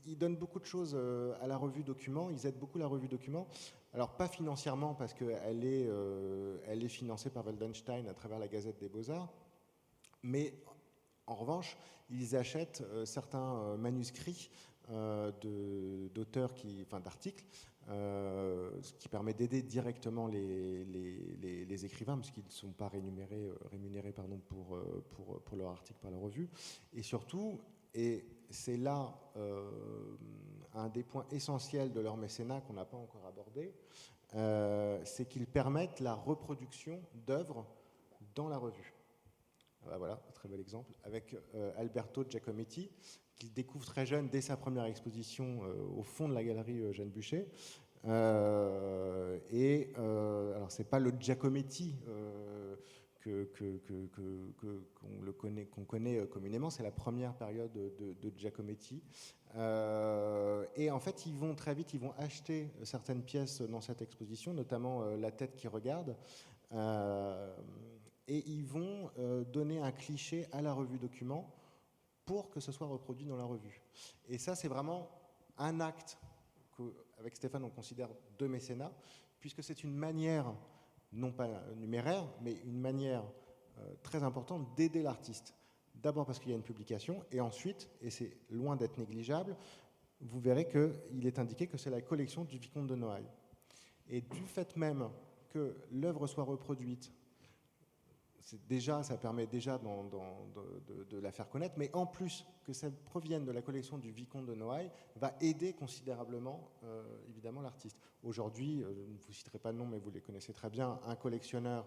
C: ils donnent beaucoup de choses à la revue Document, ils aident beaucoup la revue Document. Alors pas financièrement parce qu'elle est financée par Waldenstein à travers la Gazette des Beaux-Arts, mais en revanche, ils achètent certains manuscrits d'auteurs, d'articles, ce qui permet d'aider directement les écrivains, parce qu'ils ne sont pas rémunérés pour leur article par la revue. Et surtout, et c'est là un des points essentiels de leur mécénat qu'on n'a pas encore abordé, c'est qu'ils permettent la reproduction d'œuvres dans la revue. Voilà, un très bel exemple, avec Alberto Giacometti, qu'il découvre très jeune, dès sa première exposition au fond de la galerie Jeanne Bucher. Alors, c'est pas le Giacometti qu'on connaît communément, c'est la première période de Giacometti. Et en fait, ils vont acheter certaines pièces dans cette exposition, notamment La tête qui regarde, et ils vont donner un cliché à la revue Document pour que ce soit reproduit dans la revue. Et ça, c'est vraiment un acte qu'avec Stéphane, on considère de mécénat, puisque c'est une manière, non pas numéraire, mais une manière très importante d'aider l'artiste. D'abord parce qu'il y a une publication, et ensuite, et c'est loin d'être négligeable, vous verrez qu'il est indiqué que c'est la collection du Vicomte de Noailles. Et du fait même que l'œuvre soit reproduite, ça permet déjà de la faire connaître, mais en plus que ça provienne de la collection du Vicomte de Noailles, va aider considérablement, évidemment, l'artiste. Aujourd'hui, je ne vous citerai pas de nom, mais vous les connaissez très bien, un collectionneur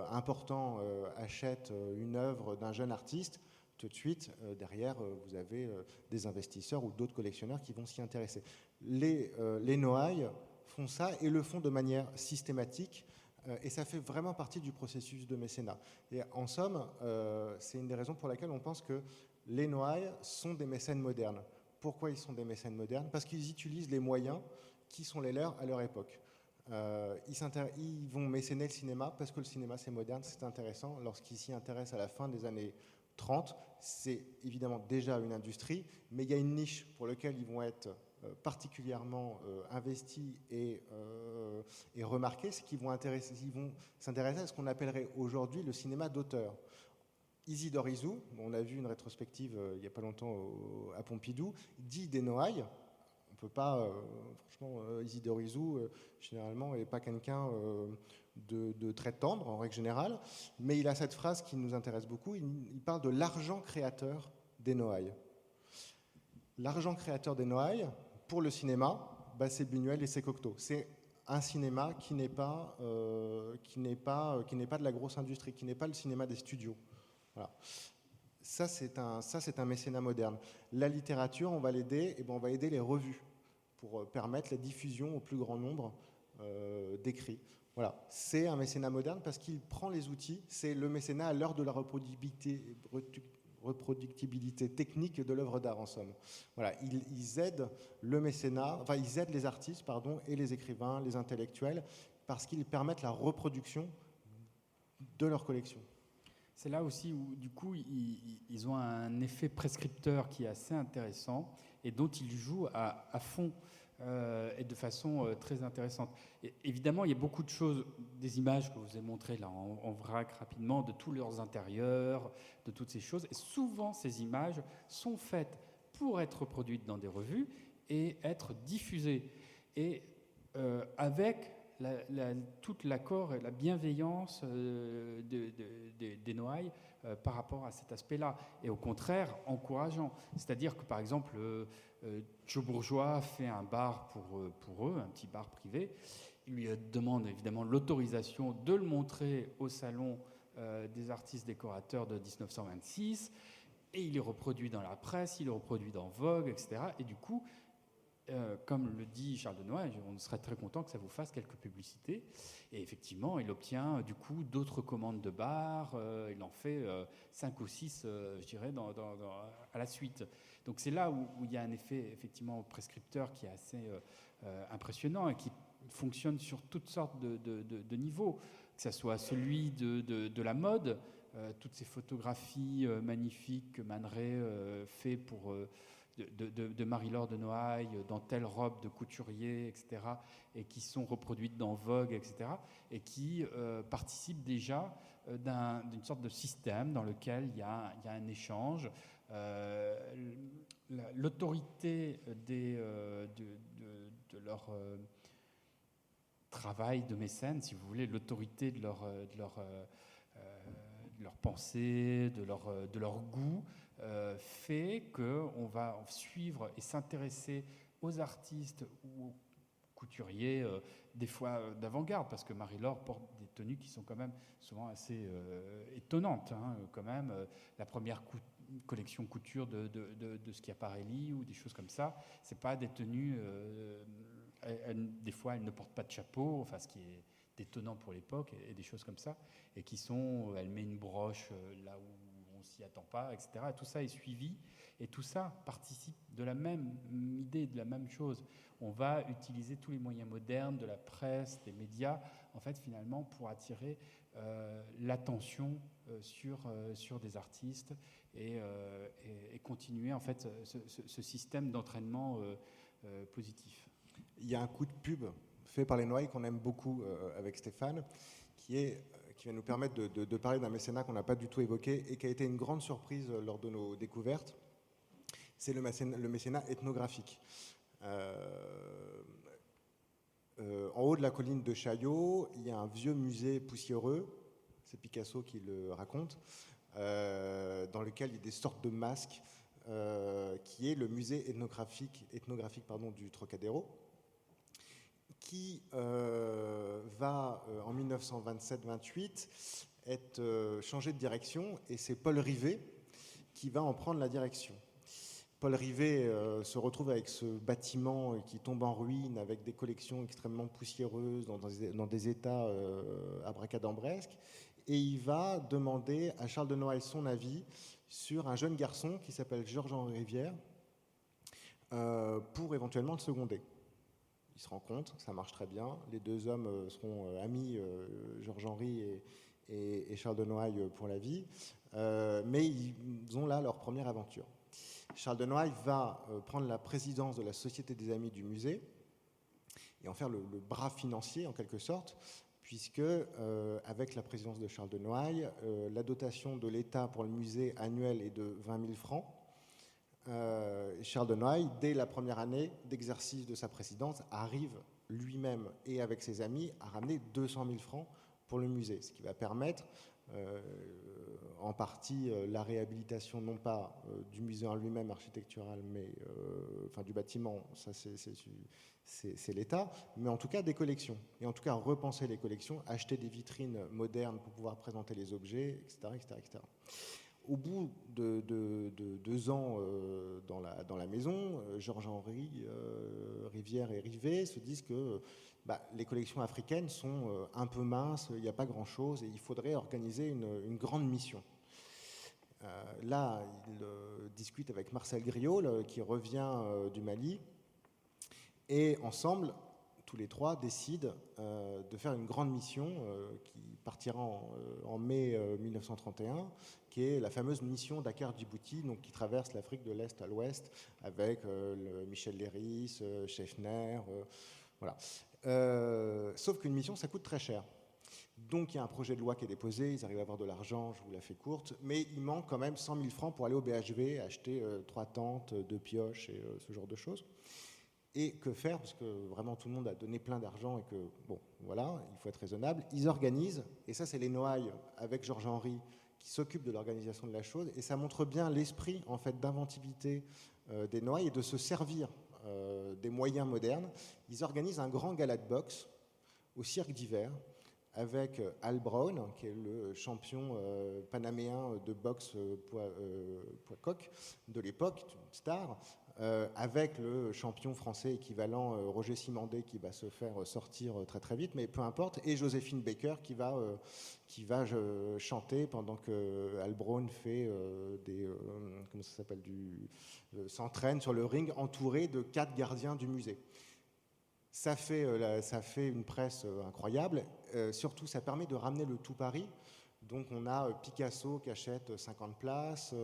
C: important achète une œuvre d'un jeune artiste, tout de suite, derrière, vous avez des investisseurs ou d'autres collectionneurs qui vont s'y intéresser. Les Noailles font ça et le font de manière systématique, et ça fait vraiment partie du processus de mécénat. Et en somme, c'est une des raisons pour laquelle on pense que les Noailles sont des mécènes modernes. Pourquoi ils sont des mécènes modernes ? Parce qu'ils utilisent les moyens qui sont les leurs à leur époque. Ils vont mécéner le cinéma parce que le cinéma c'est moderne, c'est intéressant. Lorsqu'ils s'y intéressent à la fin des années 30, c'est évidemment déjà une industrie, mais il y a une niche pour laquelle ils vont être particulièrement investis et remarqués, c'est qu'ils vont s'intéresser à ce qu'on appellerait aujourd'hui le cinéma d'auteur. Isidore Izou, on a vu une rétrospective il n'y a pas longtemps à Pompidou, dit des Noailles. On ne peut pas, franchement, Isidore Izou, généralement, n'est pas quelqu'un de très tendre, en règle générale, mais il a cette phrase qui nous intéresse beaucoup, il parle de l'argent créateur des Noailles. L'argent créateur des Noailles, pour le cinéma, c'est Buñuel et c'est Cocteau. C'est un cinéma qui n'est pas de la grosse industrie, qui n'est pas le cinéma des studios. Voilà. Ça, c'est un mécénat moderne. La littérature, on va l'aider, et on va aider les revues pour permettre la diffusion au plus grand nombre d'écrits. Voilà. C'est un mécénat moderne parce qu'il prend les outils. C'est le mécénat à l'heure de la reproductibilité technique de l'œuvre d'art, en somme. Voilà. Ils aident le mécénat, enfin, ils aident les artistes, et les écrivains, les intellectuels, parce qu'ils permettent la reproduction de leur collection.
B: C'est là aussi où, du coup, ils ont un effet prescripteur qui est assez intéressant et dont ils jouent à fond et de façon très intéressante. Et évidemment, il y a beaucoup de choses, des images que je vous ai montrées là en vrac rapidement, de tous leurs intérieurs, de toutes ces choses. Et souvent, ces images sont faites pour être reproduites dans des revues et être diffusées. Et avec tout l'accord et la bienveillance des Noailles par rapport à cet aspect-là, et au contraire encourageant. C'est-à-dire que par exemple, Joe Bourgeois fait un bar pour eux, un petit bar privé, il lui demande évidemment l'autorisation de le montrer au salon des artistes décorateurs de 1926, et il est reproduit dans la presse, il est reproduit dans Vogue, etc. Et du coup, comme le dit Charles de Noailles, on serait très content que ça vous fasse quelques publicités. Et effectivement, il obtient du coup d'autres commandes de bars. Il en fait 5 ou 6, je dirais, à la suite. Donc c'est là où il y a un effet effectivement prescripteur qui est assez impressionnant et qui fonctionne sur toutes sortes de niveaux, que ce soit celui de la mode, toutes ces photographies magnifiques que Man Ray fait pour... de Marie-Laure de Noailles dans telle robe de couturier, etc., et qui sont reproduites dans Vogue, etc., et qui participent déjà d'une sorte de système dans lequel il y a un échange. L'autorité de leur travail de mécène, si vous voulez, l'autorité de leur pensée, de leur goût, fait qu'on va suivre et s'intéresser aux artistes ou aux couturiers, des fois d'avant-garde, parce que Marie-Laure porte des tenues qui sont quand même souvent assez étonnantes. Quand même, la première collection couture de Schiaparelli ou des choses comme ça, c'est pas des tenues... des fois, elle ne porte pas de chapeau, enfin, ce qui est étonnant pour l'époque, et des choses comme ça, et qui sont... elle met une broche là où on s'y attend pas, etc. Et tout ça est suivi, et tout ça participe de la même idée, de la même chose. On va utiliser tous les moyens modernes de la presse, des médias, en fait, finalement, pour attirer l'attention sur des artistes et continuer, en fait, ce système d'entraînement positif.
C: Il y a un coup de pub fait par les Noailles qu'on aime beaucoup avec Stéphane, qui va nous permettre de parler d'un mécénat qu'on n'a pas du tout évoqué et qui a été une grande surprise lors de nos découvertes. C'est le mécénat ethnographique. En haut de la colline de Chaillot, il y a un vieux musée poussiéreux, c'est Picasso qui le raconte, dans lequel il y a des sortes de masques, qui est le musée ethnographique du Trocadéro, qui va, en 1927-28, être changé de direction, et c'est Paul Rivet qui va en prendre la direction. Paul Rivet se retrouve avec ce bâtiment qui tombe en ruine, avec des collections extrêmement poussiéreuses, dans des états abracadabresques, et il va demander à Charles de Noailles son avis sur un jeune garçon qui s'appelle Georges-Henri Rivière, pour éventuellement le seconder. Ils se rencontrent, ça marche très bien. Les deux hommes seront amis, Georges-Henri et Charles de Noailles, pour la vie. Mais ils ont là leur première aventure. Charles de Noailles va prendre la présidence de la Société des Amis du musée et en faire le bras financier, en quelque sorte, puisque avec la présidence de Charles de Noailles, la dotation de l'État pour le musée annuel est de 20 000 francs. Charles de Noailles, dès la première année d'exercice de sa présidence, arrive lui-même et avec ses amis à ramener 200 000 francs pour le musée, ce qui va permettre en partie la réhabilitation, non pas du musée en lui-même architectural, mais du bâtiment, ça c'est l'État, mais en tout cas des collections, et en tout cas repenser les collections, acheter des vitrines modernes pour pouvoir présenter les objets, etc. etc., etc. Au bout de 2 ans dans la maison, Georges-Henri Rivière et Rivet se disent que les collections africaines sont un peu minces, il n'y a pas grand-chose, et il faudrait organiser une grande mission. Là, il discute avec Marcel Griault, qui revient du Mali, et ensemble, tous les trois décident de faire une grande mission qui partira en mai 1931, qui est la fameuse mission Dakar-Djibouti, donc qui traverse l'Afrique de l'Est à l'Ouest, avec Michel Léris, Scheffner, voilà. Sauf qu'une mission, ça coûte très cher. Donc il y a un projet de loi qui est déposé, ils arrivent à avoir de l'argent, je vous la fais courte, mais il manque quand même 100 000 francs pour aller au BHV, acheter 3 tentes, 2 pioches et ce genre de choses. Et que faire, parce que vraiment tout le monde a donné plein d'argent et que, bon, voilà, il faut être raisonnable. Ils organisent, et ça c'est les Noailles avec Georges-Henri qui s'occupent de l'organisation de la chose, et ça montre bien l'esprit en fait d'inventivité des Noailles et de se servir des moyens modernes. Ils organisent un grand gala de boxe au cirque d'hiver avec Al Brown, qui est le champion panaméen de boxe poids-coq de l'époque, une star, avec le champion français équivalent Roger Simandé qui va se faire sortir très très vite, mais peu importe, et Joséphine Baker qui va chanter pendant que Al Brown fait comment ça s'appelle, s'entraîne sur le ring entouré de 4 gardiens du musée. Ça fait une presse incroyable. Surtout, ça permet de ramener le tout Paris. Donc, on a Picasso qui achète 50 places,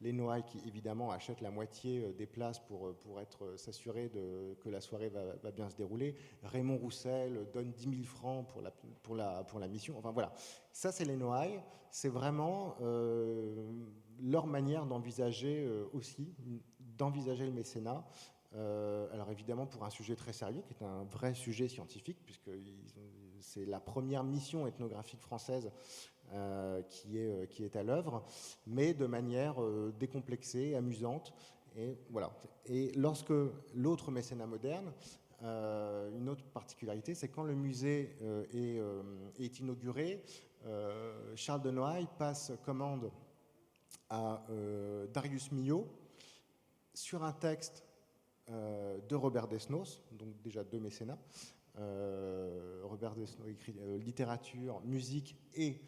C: les Noailles qui, évidemment, achètent la moitié des places pour s'assurer que la soirée va bien se dérouler. Raymond Roussel donne 10 000 francs pour la mission. Enfin, voilà. Ça, c'est les Noailles. C'est vraiment leur manière d'envisager le mécénat. Alors évidemment pour un sujet très sérieux qui est un vrai sujet scientifique puisque c'est la première mission ethnographique française qui est à l'œuvre, mais de manière décomplexée, amusante, et voilà. Et lorsque l'autre mécénat moderne, une autre particularité, c'est quand le musée est inauguré, Charles de Noailles passe commande à Darius Milhaud sur un texte de Robert Desnos, donc déjà 2 mécénats. Robert Desnos écrit littérature, musique et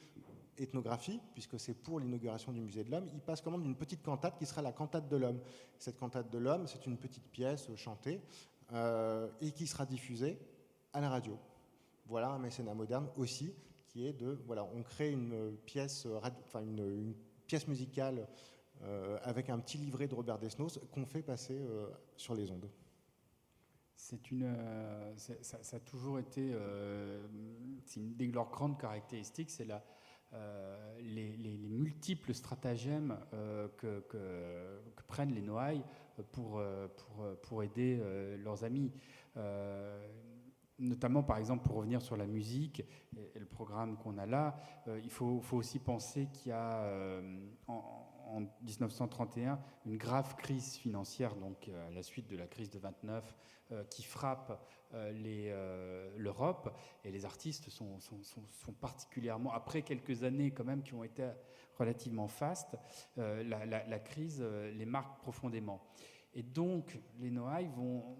C: ethnographie, puisque c'est pour l'inauguration du musée de l'Homme. Il passe commande d'une petite cantate qui sera la cantate de l'Homme. Cette cantate de l'Homme, c'est une petite pièce chantée et qui sera diffusée à la radio. Voilà un mécénat moderne aussi, qui est on crée une pièce, une pièce musicale avec un petit livret de Robert Desnos qu'on fait passer sur les ondes.
B: Ça a toujours été, c'est une des leurs grandes caractéristiques, c'est les multiples stratagèmes que prennent les Noailles pour aider leurs amis. Notamment, par exemple, pour revenir sur la musique et le programme qu'on a là, il faut aussi penser qu'il y a en 1931 une grave crise financière, donc à la suite de la crise de 29, qui frappe l'Europe, et les artistes sont particulièrement, après quelques années quand même qui ont été relativement fastes, la crise les marque profondément. Et donc les Noailles vont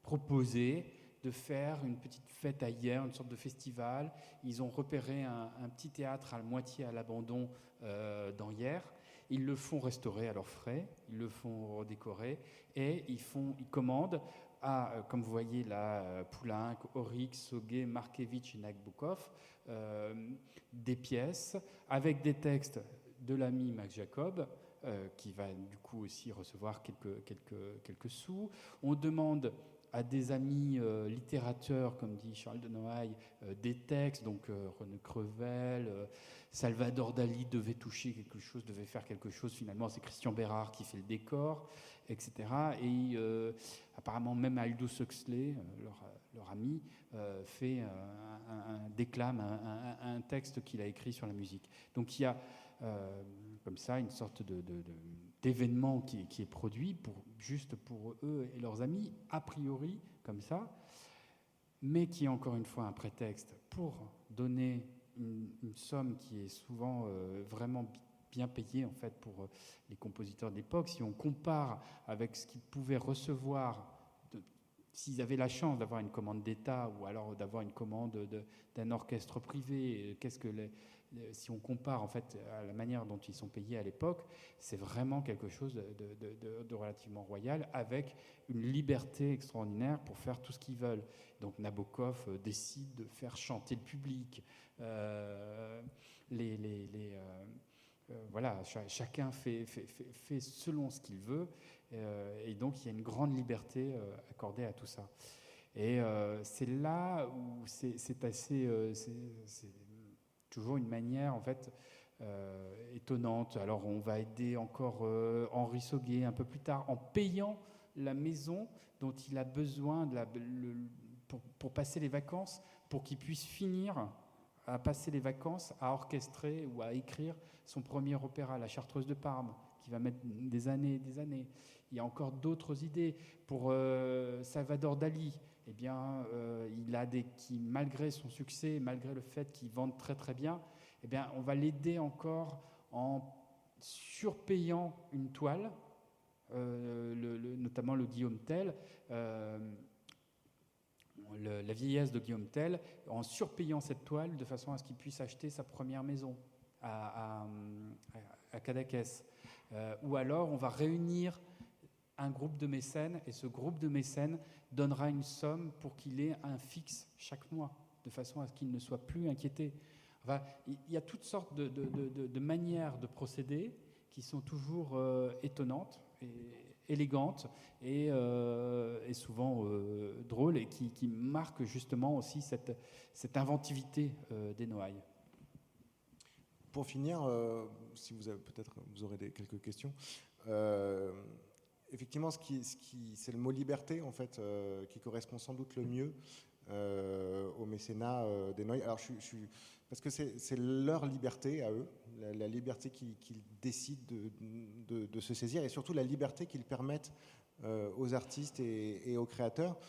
B: proposer de faire une petite fête à Hyères, une sorte de festival. Ils ont repéré un petit théâtre à moitié à l'abandon dans Hyères. Ils le font restaurer à leurs frais, ils le font redécorer, et ils commandent à, comme vous voyez là, Poulenc, Aurix, Sauguet, Markevitch et Nabokov, des pièces avec des textes de l'ami Max Jacob, qui va du coup aussi recevoir quelques sous. On demande à des amis littérateurs, comme dit Charles de Noailles, des textes, donc René Crevel, Salvador Dali devait toucher quelque chose, devait faire quelque chose, finalement c'est Christian Bérard qui fait le décor, etc. Et apparemment même Aldous Huxley, leur ami, déclame un texte qu'il a écrit sur la musique. Donc il y a comme ça une sorte d'événement qui est produit juste pour eux et leurs amis, a priori comme ça, mais qui est encore une fois un prétexte pour donner une somme qui est souvent vraiment bien payée en fait pour les compositeurs de l'époque. Si on compare avec ce qu'ils pouvaient recevoir s'ils avaient la chance d'avoir une commande d'État ou alors d'avoir une commande d'un orchestre privé, si on compare en fait à la manière dont ils sont payés à l'époque, c'est vraiment quelque chose de relativement royal, avec une liberté extraordinaire pour faire tout ce qu'ils veulent. Donc Nabokov décide de faire chanter le public. Voilà, chacun fait selon ce qu'il veut, et donc il y a une grande liberté accordée à tout ça. Et c'est là où c'est assez... c'est toujours une manière en fait étonnante. Alors on va aider encore Henri Sauguet un peu plus tard en payant la maison dont il a besoin pour passer les vacances, pour qu'il puisse finir à passer les vacances à orchestrer ou à écrire son premier opéra, La Chartreuse de Parme, qui va mettre des années et des années. Il y a encore d'autres idées pour Salvador Dali. eh bien, malgré son succès, malgré le fait qu'il vende très très bien, eh bien, on va l'aider encore en surpayant une toile, notamment le Guillaume Tell, la vieillesse de Guillaume Tell, en surpayant cette toile de façon à ce qu'il puisse acheter sa première maison à Cadaqués. Ou alors on va réunir un groupe de mécènes, et ce groupe de mécènes donnera une somme pour qu'il ait un fixe chaque mois, de façon à ce qu'il ne soit plus inquiété. Enfin, il y a toutes sortes de manières de procéder qui sont toujours étonnantes et élégantes et souvent drôles, et qui marquent justement aussi cette inventivité des Noailles.
C: Pour finir, si vous avez peut-être vous aurez quelques questions. Effectivement, c'est le mot liberté en fait qui correspond sans doute le mieux au mécénat des Noailles. Alors, parce que c'est leur liberté à eux, la liberté qu'ils décident de se saisir, et surtout la liberté qu'ils permettent aux artistes et aux créateurs,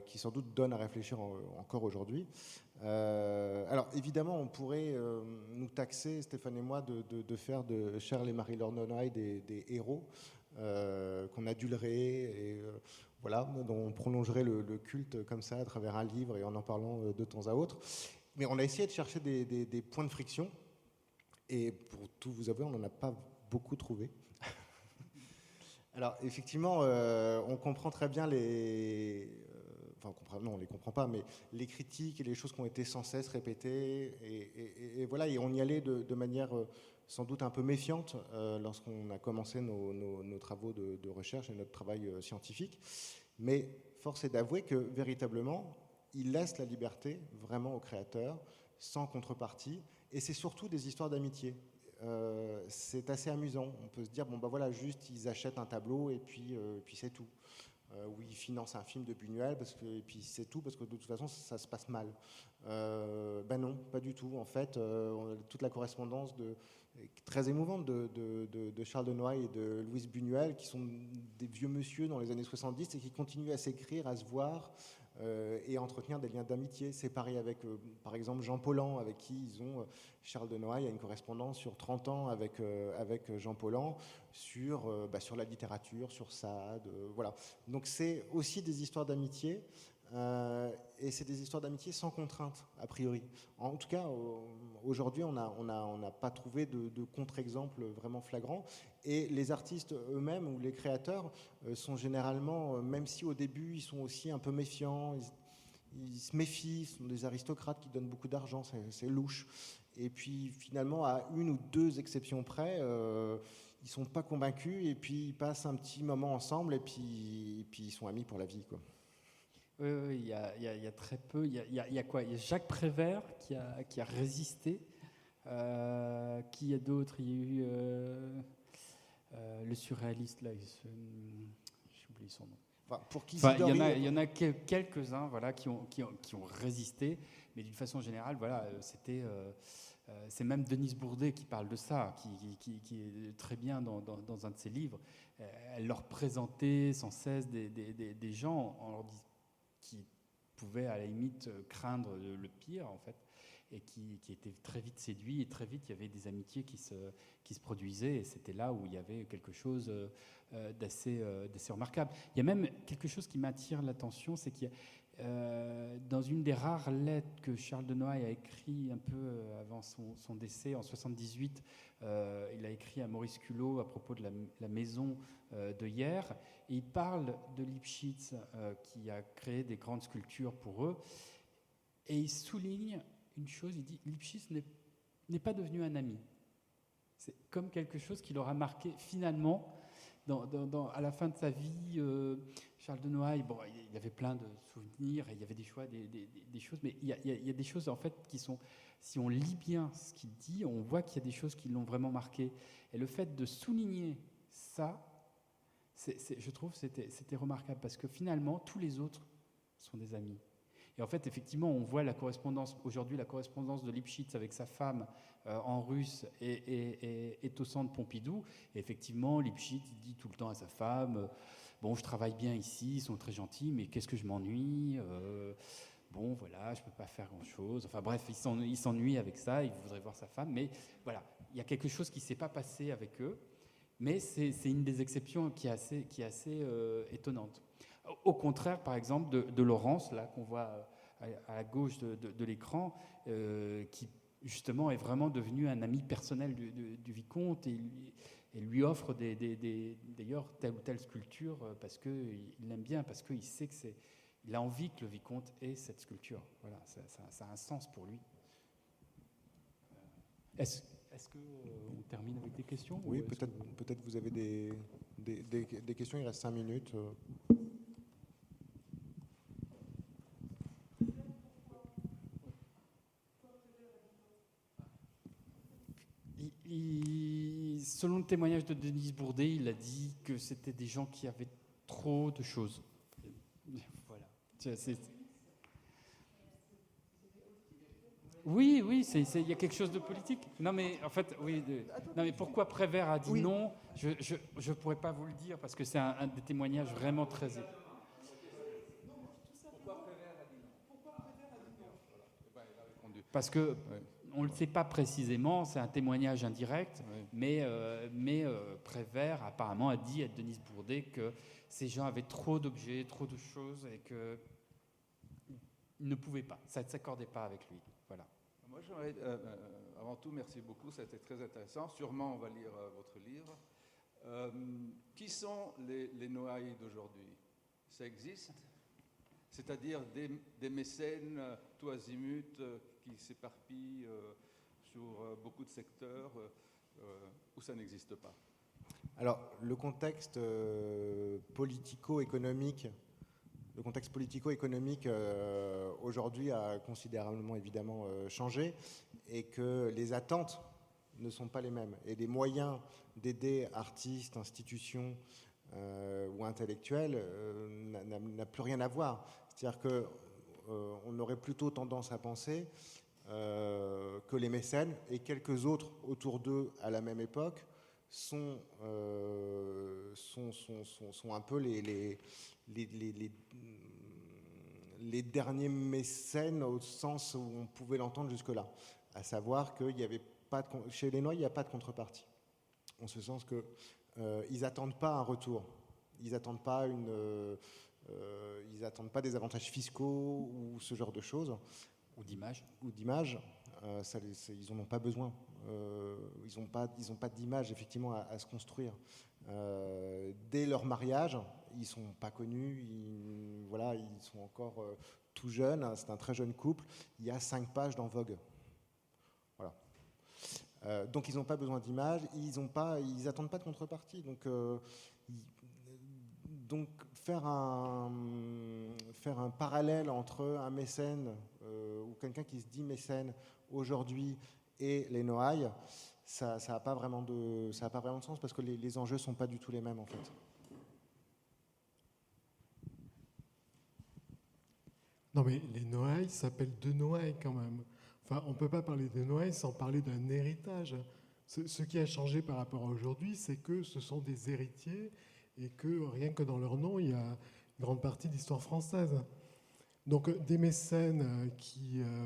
C: qui sans doute donnent à réfléchir encore aujourd'hui. Alors évidemment, on pourrait nous taxer, Stéphane et moi, de faire de Charles et Marie-Laure de Noailles des héros qu'on adulerait, et voilà, dont on prolongerait le culte comme ça à travers un livre et en parlant de temps à autre. Mais on a essayé de chercher des points de friction, et pour tout vous avouer, on n'en a pas beaucoup trouvé. Alors effectivement, on comprend très bien on les comprend pas, mais les critiques et les choses qui ont été sans cesse répétées, et voilà, et on y allait de manière sans doute un peu méfiante lorsqu'on a commencé nos travaux de recherche et notre travail scientifique. Mais force est d'avouer que véritablement, ils laissent la liberté vraiment aux créateurs, sans contrepartie, et c'est surtout des histoires d'amitié. C'est assez amusant. On peut se dire, bon, bah voilà, juste ils achètent un tableau et puis c'est tout. Ou ils financent un film de Buñuel et puis c'est tout, parce que de toute façon ça se passe mal. Ben non, pas du tout. En fait, toute la correspondance très émouvante de Charles de Noailles et de Louise Buñuel, qui sont des vieux monsieur dans les années 70 et qui continuent à s'écrire, à se voir et à entretenir des liens d'amitié. C'est pareil avec, par exemple, Jean Paulhan, avec qui Charles de Noailles a une correspondance sur 30 ans avec Jean Paulhan sur la littérature, sur Sade, voilà. Donc c'est aussi des histoires d'amitié, et c'est des histoires d'amitié sans contrainte, a priori. En tout cas, aujourd'hui, on n'a pas trouvé de contre-exemple vraiment flagrant. Et les artistes eux-mêmes ou les créateurs sont généralement, même si au début ils sont aussi un peu méfiants, ils se méfient, ce sont des aristocrates qui donnent beaucoup d'argent, c'est louche. Et puis finalement, à une ou deux exceptions près, ils sont pas convaincus, et puis ils passent un petit moment ensemble, et puis ils sont amis pour la vie, quoi.
B: Oui, il y a très peu. Il y a quoi? Il y a Jacques Prévert qui a résisté. Qui y a d'autres? Il y a eu le surréaliste, là, j'ai oublié son nom. Il y en a quelques-uns, voilà, qui ont résisté, mais d'une façon générale, voilà, c'est même Denise Bourdet qui parle de ça, qui est très bien dans un de ses livres. Elle leur présentait sans cesse des gens en leur disant qui pouvaient à la limite craindre le pire, en fait, et qui étaient très vite séduits, et très vite il y avait des amitiés qui se produisaient, et c'était là où il y avait quelque chose d'assez remarquable. Il y a même quelque chose qui m'attire l'attention, c'est qu'il y a, dans une des rares lettres que Charles de Noailles a écrit un peu avant son décès, en 78, il a écrit à Maurice Culot à propos de la maison de Hyères, et il parle de Lipchitz qui a créé des grandes sculptures pour eux, et il souligne une chose, il dit Lipchitz n'est pas devenu un ami. C'est comme quelque chose qui l'aura marqué finalement à la fin de sa vie. Charles de Noailles, bon, il y avait plein de souvenirs, et il y avait des choses, mais il y a des choses en fait qui sont, si on lit bien ce qu'il dit, on voit qu'il y a des choses qui l'ont vraiment marqué. Et le fait de souligner ça, je trouve c'était remarquable, parce que finalement tous les autres sont des amis. Et en fait, effectivement, on voit aujourd'hui la correspondance de Lipchitz avec sa femme en russe est au centre Pompidou. Et effectivement, Lipchitz dit tout le temps à sa femme bon, je travaille bien ici, ils sont très gentils, mais qu'est-ce que je m'ennuie, bon, voilà, je ne peux pas faire grand-chose. Enfin bref, il s'ennuie avec ça, il voudrait voir sa femme, mais voilà, il y a quelque chose qui ne s'est pas passé avec eux, mais c'est une des exceptions qui est assez étonnante. Au contraire, par exemple, de Laurence, là, qu'on voit à la gauche de l'écran, qui justement est vraiment devenu un ami personnel du vicomte et lui offre d'ailleurs telle ou telle sculpture parce qu'il l'aime bien, parce qu'il sait il a envie que le vicomte ait cette sculpture. Voilà, ça a un sens pour lui. Est-ce qu'on termine avec des questions?
C: Oui, peut-être vous avez des questions, il reste 5 minutes.
B: Selon le témoignage de Denise Bourdet, il a dit que c'était des gens qui avaient trop de choses. Voilà. Oui, il y a quelque chose de politique. Non, mais en fait, oui. Non, mais pourquoi Prévert a dit non? Je ne pourrais pas vous le dire parce que c'est un des témoignages vraiment très. Parce que on ne le sait pas précisément, c'est un témoignage indirect, mais Prévert apparemment a dit à Denise Bourdet que ces gens avaient trop d'objets, trop de choses et qu'ils ne pouvaient pas, ça ne s'accordait pas avec lui. Voilà.
D: Moi, j'aimerais, avant tout, merci beaucoup, c'était très intéressant. Sûrement, on va lire votre livre. Qui sont les Noailles d'aujourd'hui? Ça existe? C'est-à-dire des mécènes tout azimut qui s'éparpillent sur beaucoup de secteurs où ça n'existe pas.
C: Alors, le contexte politico-économique aujourd'hui a considérablement évidemment changé et que les attentes ne sont pas les mêmes. Et les moyens d'aider artistes, institutions ou intellectuels n'a plus rien à voir. C'est-à-dire qu'on aurait plutôt tendance à penser que les mécènes et quelques autres autour d'eux à la même époque sont un peu les derniers mécènes au sens où on pouvait l'entendre jusque-là. À savoir qu'il n'y avait pas chez les Noailles, il n'y a pas de contrepartie. En ce sens qu'ils n'attendent pas un retour. Ils n'attendent pas des avantages fiscaux ou ce genre de choses.
B: Ou d'images.
C: Ils n'en ont pas besoin. Ils n'ont pas d'image effectivement à se construire. Dès leur mariage, ils ne sont pas connus, ils sont encore tout jeunes, c'est un très jeune couple, il y a 5 pages dans Vogue. Voilà. Donc ils n'ont pas besoin d'image, ils n'attendent pas de contrepartie. Donc faire un parallèle entre un mécène ou quelqu'un qui se dit mécène aujourd'hui et les Noailles, ça n'a pas vraiment de sens parce que les enjeux ne sont pas du tout les mêmes en fait.
E: Non mais les Noailles s'appellent de Noailles quand même. Enfin, on ne peut pas parler des Noailles sans parler d'un héritage. Ce qui a changé par rapport à aujourd'hui, c'est que ce sont des héritiers et que rien que dans leur nom, il y a une grande partie de l'histoire française. Donc des mécènes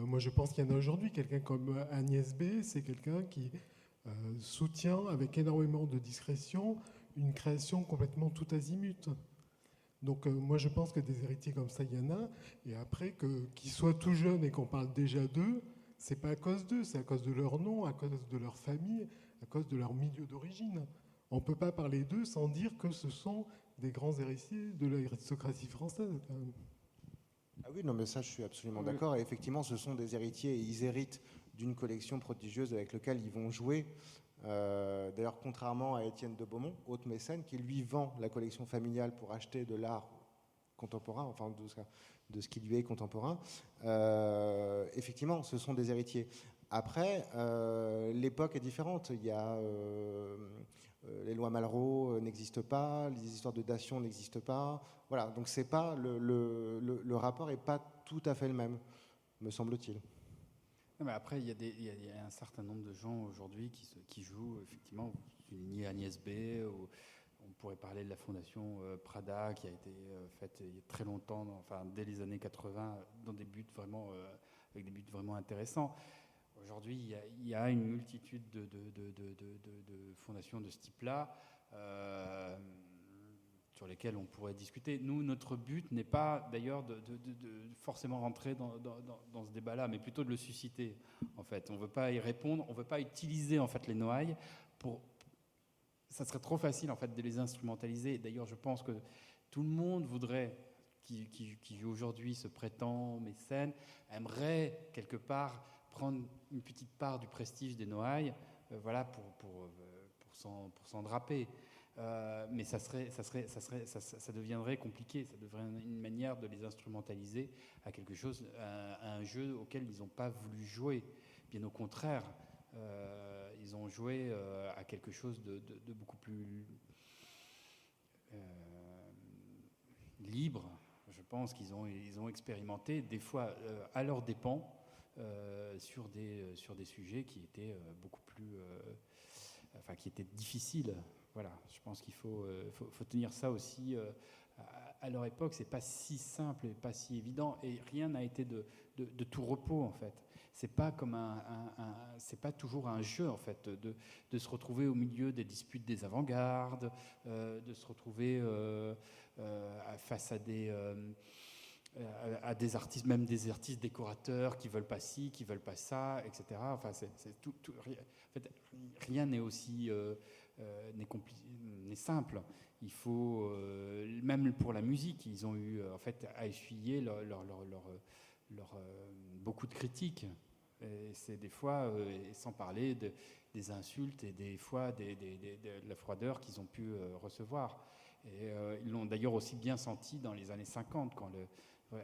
E: moi je pense qu'il y en a aujourd'hui, quelqu'un comme Agnès B, c'est quelqu'un qui soutient avec énormément de discrétion une création complètement tout azimut. Donc moi je pense que des héritiers comme ça, il y en a, et après qu'ils soient tout jeunes et qu'on parle déjà d'eux, c'est pas à cause d'eux, c'est à cause de leur nom, à cause de leur famille, à cause de leur milieu d'origine. On ne peut pas parler d'eux sans dire que ce sont des grands héritiers de l'aristocratie française.
C: Ah oui, non, mais ça, je suis absolument d'accord. Et effectivement, ce sont des héritiers et ils héritent d'une collection prodigieuse avec laquelle ils vont jouer. D'ailleurs, contrairement à Étienne de Beaumont, hôte mécène, qui lui vend la collection familiale pour acheter de l'art contemporain, enfin de ce qui lui est contemporain, effectivement, ce sont des héritiers. Après, l'époque est différente. Il y a les lois Malraux n'existent pas, les histoires de dation n'existent pas. Voilà, donc c'est pas le rapport n'est pas tout à fait le même, me semble-t-il.
B: Non, mais après, il y a un certain nombre de gens aujourd'hui qui jouent, effectivement, vous soulignez Agnès B, ou On pourrait parler de la fondation Prada qui a été faite il y a très longtemps, dès les années 80, dans des buts vraiment, avec des buts vraiment intéressants. Aujourd'hui, il y a une multitude de fondations de ce type-là sur lesquelles on pourrait discuter. Nous, notre but n'est pas d'ailleurs de forcément rentrer dans ce débat-là, mais plutôt de le susciter. En fait, on ne veut pas y répondre, on ne veut pas utiliser en fait les noailles pour. Ça serait trop facile en fait de les instrumentaliser. D'ailleurs, je pense que tout le monde voudrait, qui aujourd'hui se prétend mécène, aimerait quelque part prendre une petite part du prestige des noailles, voilà, pour s'en draper. Mais ça deviendrait compliqué. Ça deviendrait une manière de les instrumentaliser à quelque chose, à un jeu auquel ils n'ont pas voulu jouer. Bien au contraire. Ils ont joué à quelque chose de beaucoup plus libre. Je pense qu'ils ont expérimenté, des fois à leurs dépens, sur des sujets qui étaient beaucoup plus, qui étaient difficiles. Voilà, je pense qu'il faut tenir ça aussi. À leur époque, c'est pas si simple et pas si évident, et rien n'a été de tout repos en fait. C'est pas comme c'est pas toujours un jeu en fait de se retrouver au milieu des disputes des avant-gardes, de se retrouver face à des artistes, même des artistes décorateurs qui veulent pas ci, qui veulent pas ça, etc. Enfin, c'est tout, en fait, rien n'est aussi n'est simple. Il faut même pour la musique, ils ont eu en fait à essuyer beaucoup de critiques. Et c'est des fois, sans parler des insultes et des fois de la froideur qu'ils ont pu recevoir. Et ils l'ont d'ailleurs aussi bien senti dans les années 50, quand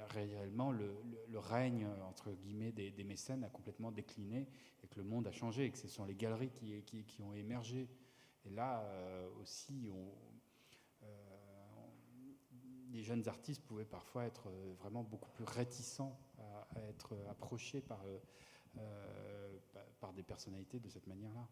B: réellement le règne, entre guillemets, des mécènes a complètement décliné et que le monde a changé, et que ce sont les galeries qui ont émergé. Et là aussi, les jeunes artistes pouvaient parfois être vraiment beaucoup plus réticents à être approchés par des personnalités de cette manière-là.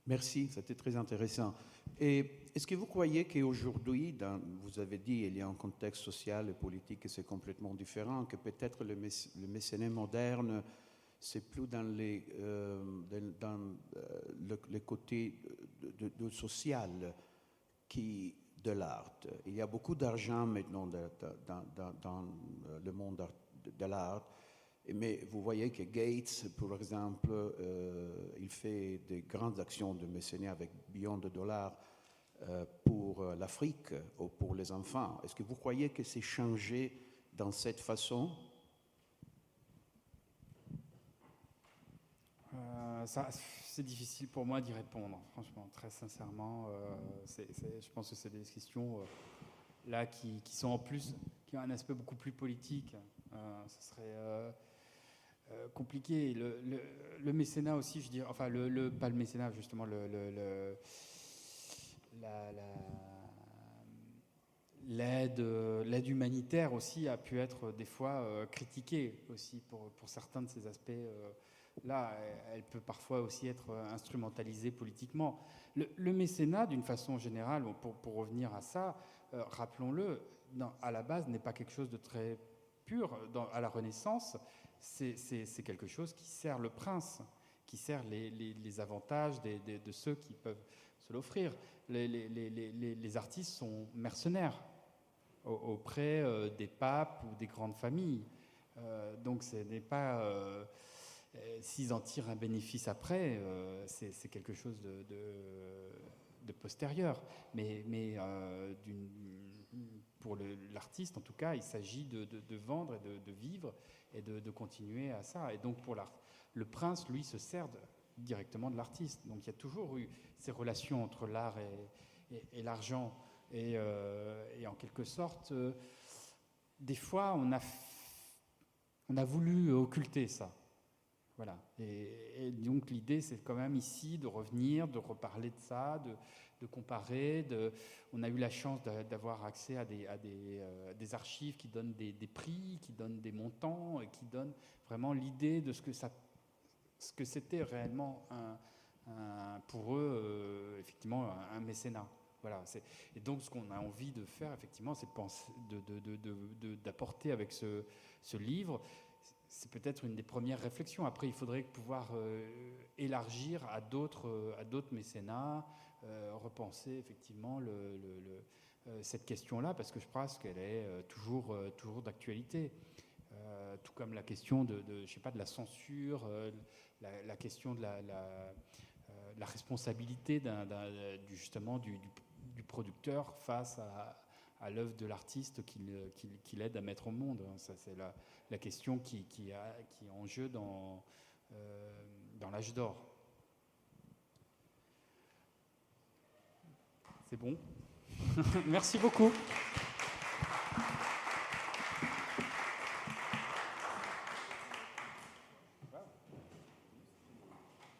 F: Merci, c'était très intéressant. Et est-ce que vous croyez qu'aujourd'hui, vous avez dit il y a un contexte social et politique et c'est complètement différent, que peut-être le mécénat moderne, c'est plus dans les côtés de social de l'art. Il y a beaucoup d'argent maintenant dans le monde de l'art. Mais vous voyez que Gates, par exemple, il fait des grandes actions de mécénat avec billions de dollars pour l'Afrique ou pour les enfants. Est-ce que vous croyez que c'est changé dans cette façon ?
B: C'est difficile pour moi d'y répondre, franchement, très sincèrement. Je pense que c'est des questions là qui sont en plus, qui ont un aspect beaucoup plus politique. Ce serait compliqué. Le mécénat aussi, je dirais, enfin, pas le mécénat, justement, l'aide humanitaire aussi a pu être des fois critiquée aussi pour certains de ces aspects-là. Elle peut parfois aussi être instrumentalisée politiquement. Le mécénat, d'une façon générale, pour revenir à ça, rappelons-le, à la base, n'est pas quelque chose de très pur. À la Renaissance, c'est quelque chose qui sert le prince, qui sert les avantages de ceux qui peuvent se l'offrir. Les artistes sont mercenaires auprès des papes ou des grandes familles. Donc ce n'est pas... s'ils en tirent un bénéfice après, c'est quelque chose de postérieur. Mais pour l'artiste, en tout cas, il s'agit de vendre et de vivre et de continuer à ça. Et donc pour le prince, lui, se sert directement de l'artiste. Donc il y a toujours eu ces relations entre l'art et l'argent. Et en quelque sorte, des fois, on a voulu occulter ça. Voilà. Et donc l'idée, c'est quand même ici de revenir, de reparler de ça, de comparer. On a eu la chance d'avoir accès à des archives qui donnent des prix, qui donnent des montants, et qui donnent vraiment l'idée de ce que ça ce que c'était réellement pour eux, effectivement, un mécénat. Voilà, et donc ce qu'on a envie de faire, effectivement, c'est d'apporter avec ce livre, c'est peut-être une des premières réflexions. Après, il faudrait pouvoir élargir à d'autres mécénats, repenser effectivement cette question-là, parce que je pense qu'elle est toujours d'actualité. Tout comme la question je sais pas, de la censure, la question de la responsabilité justement du producteur face à l'œuvre de l'artiste qu'il aide à mettre au monde. Ça, c'est la question qui est en jeu dans l'âge d'or. C'est bon. Merci beaucoup.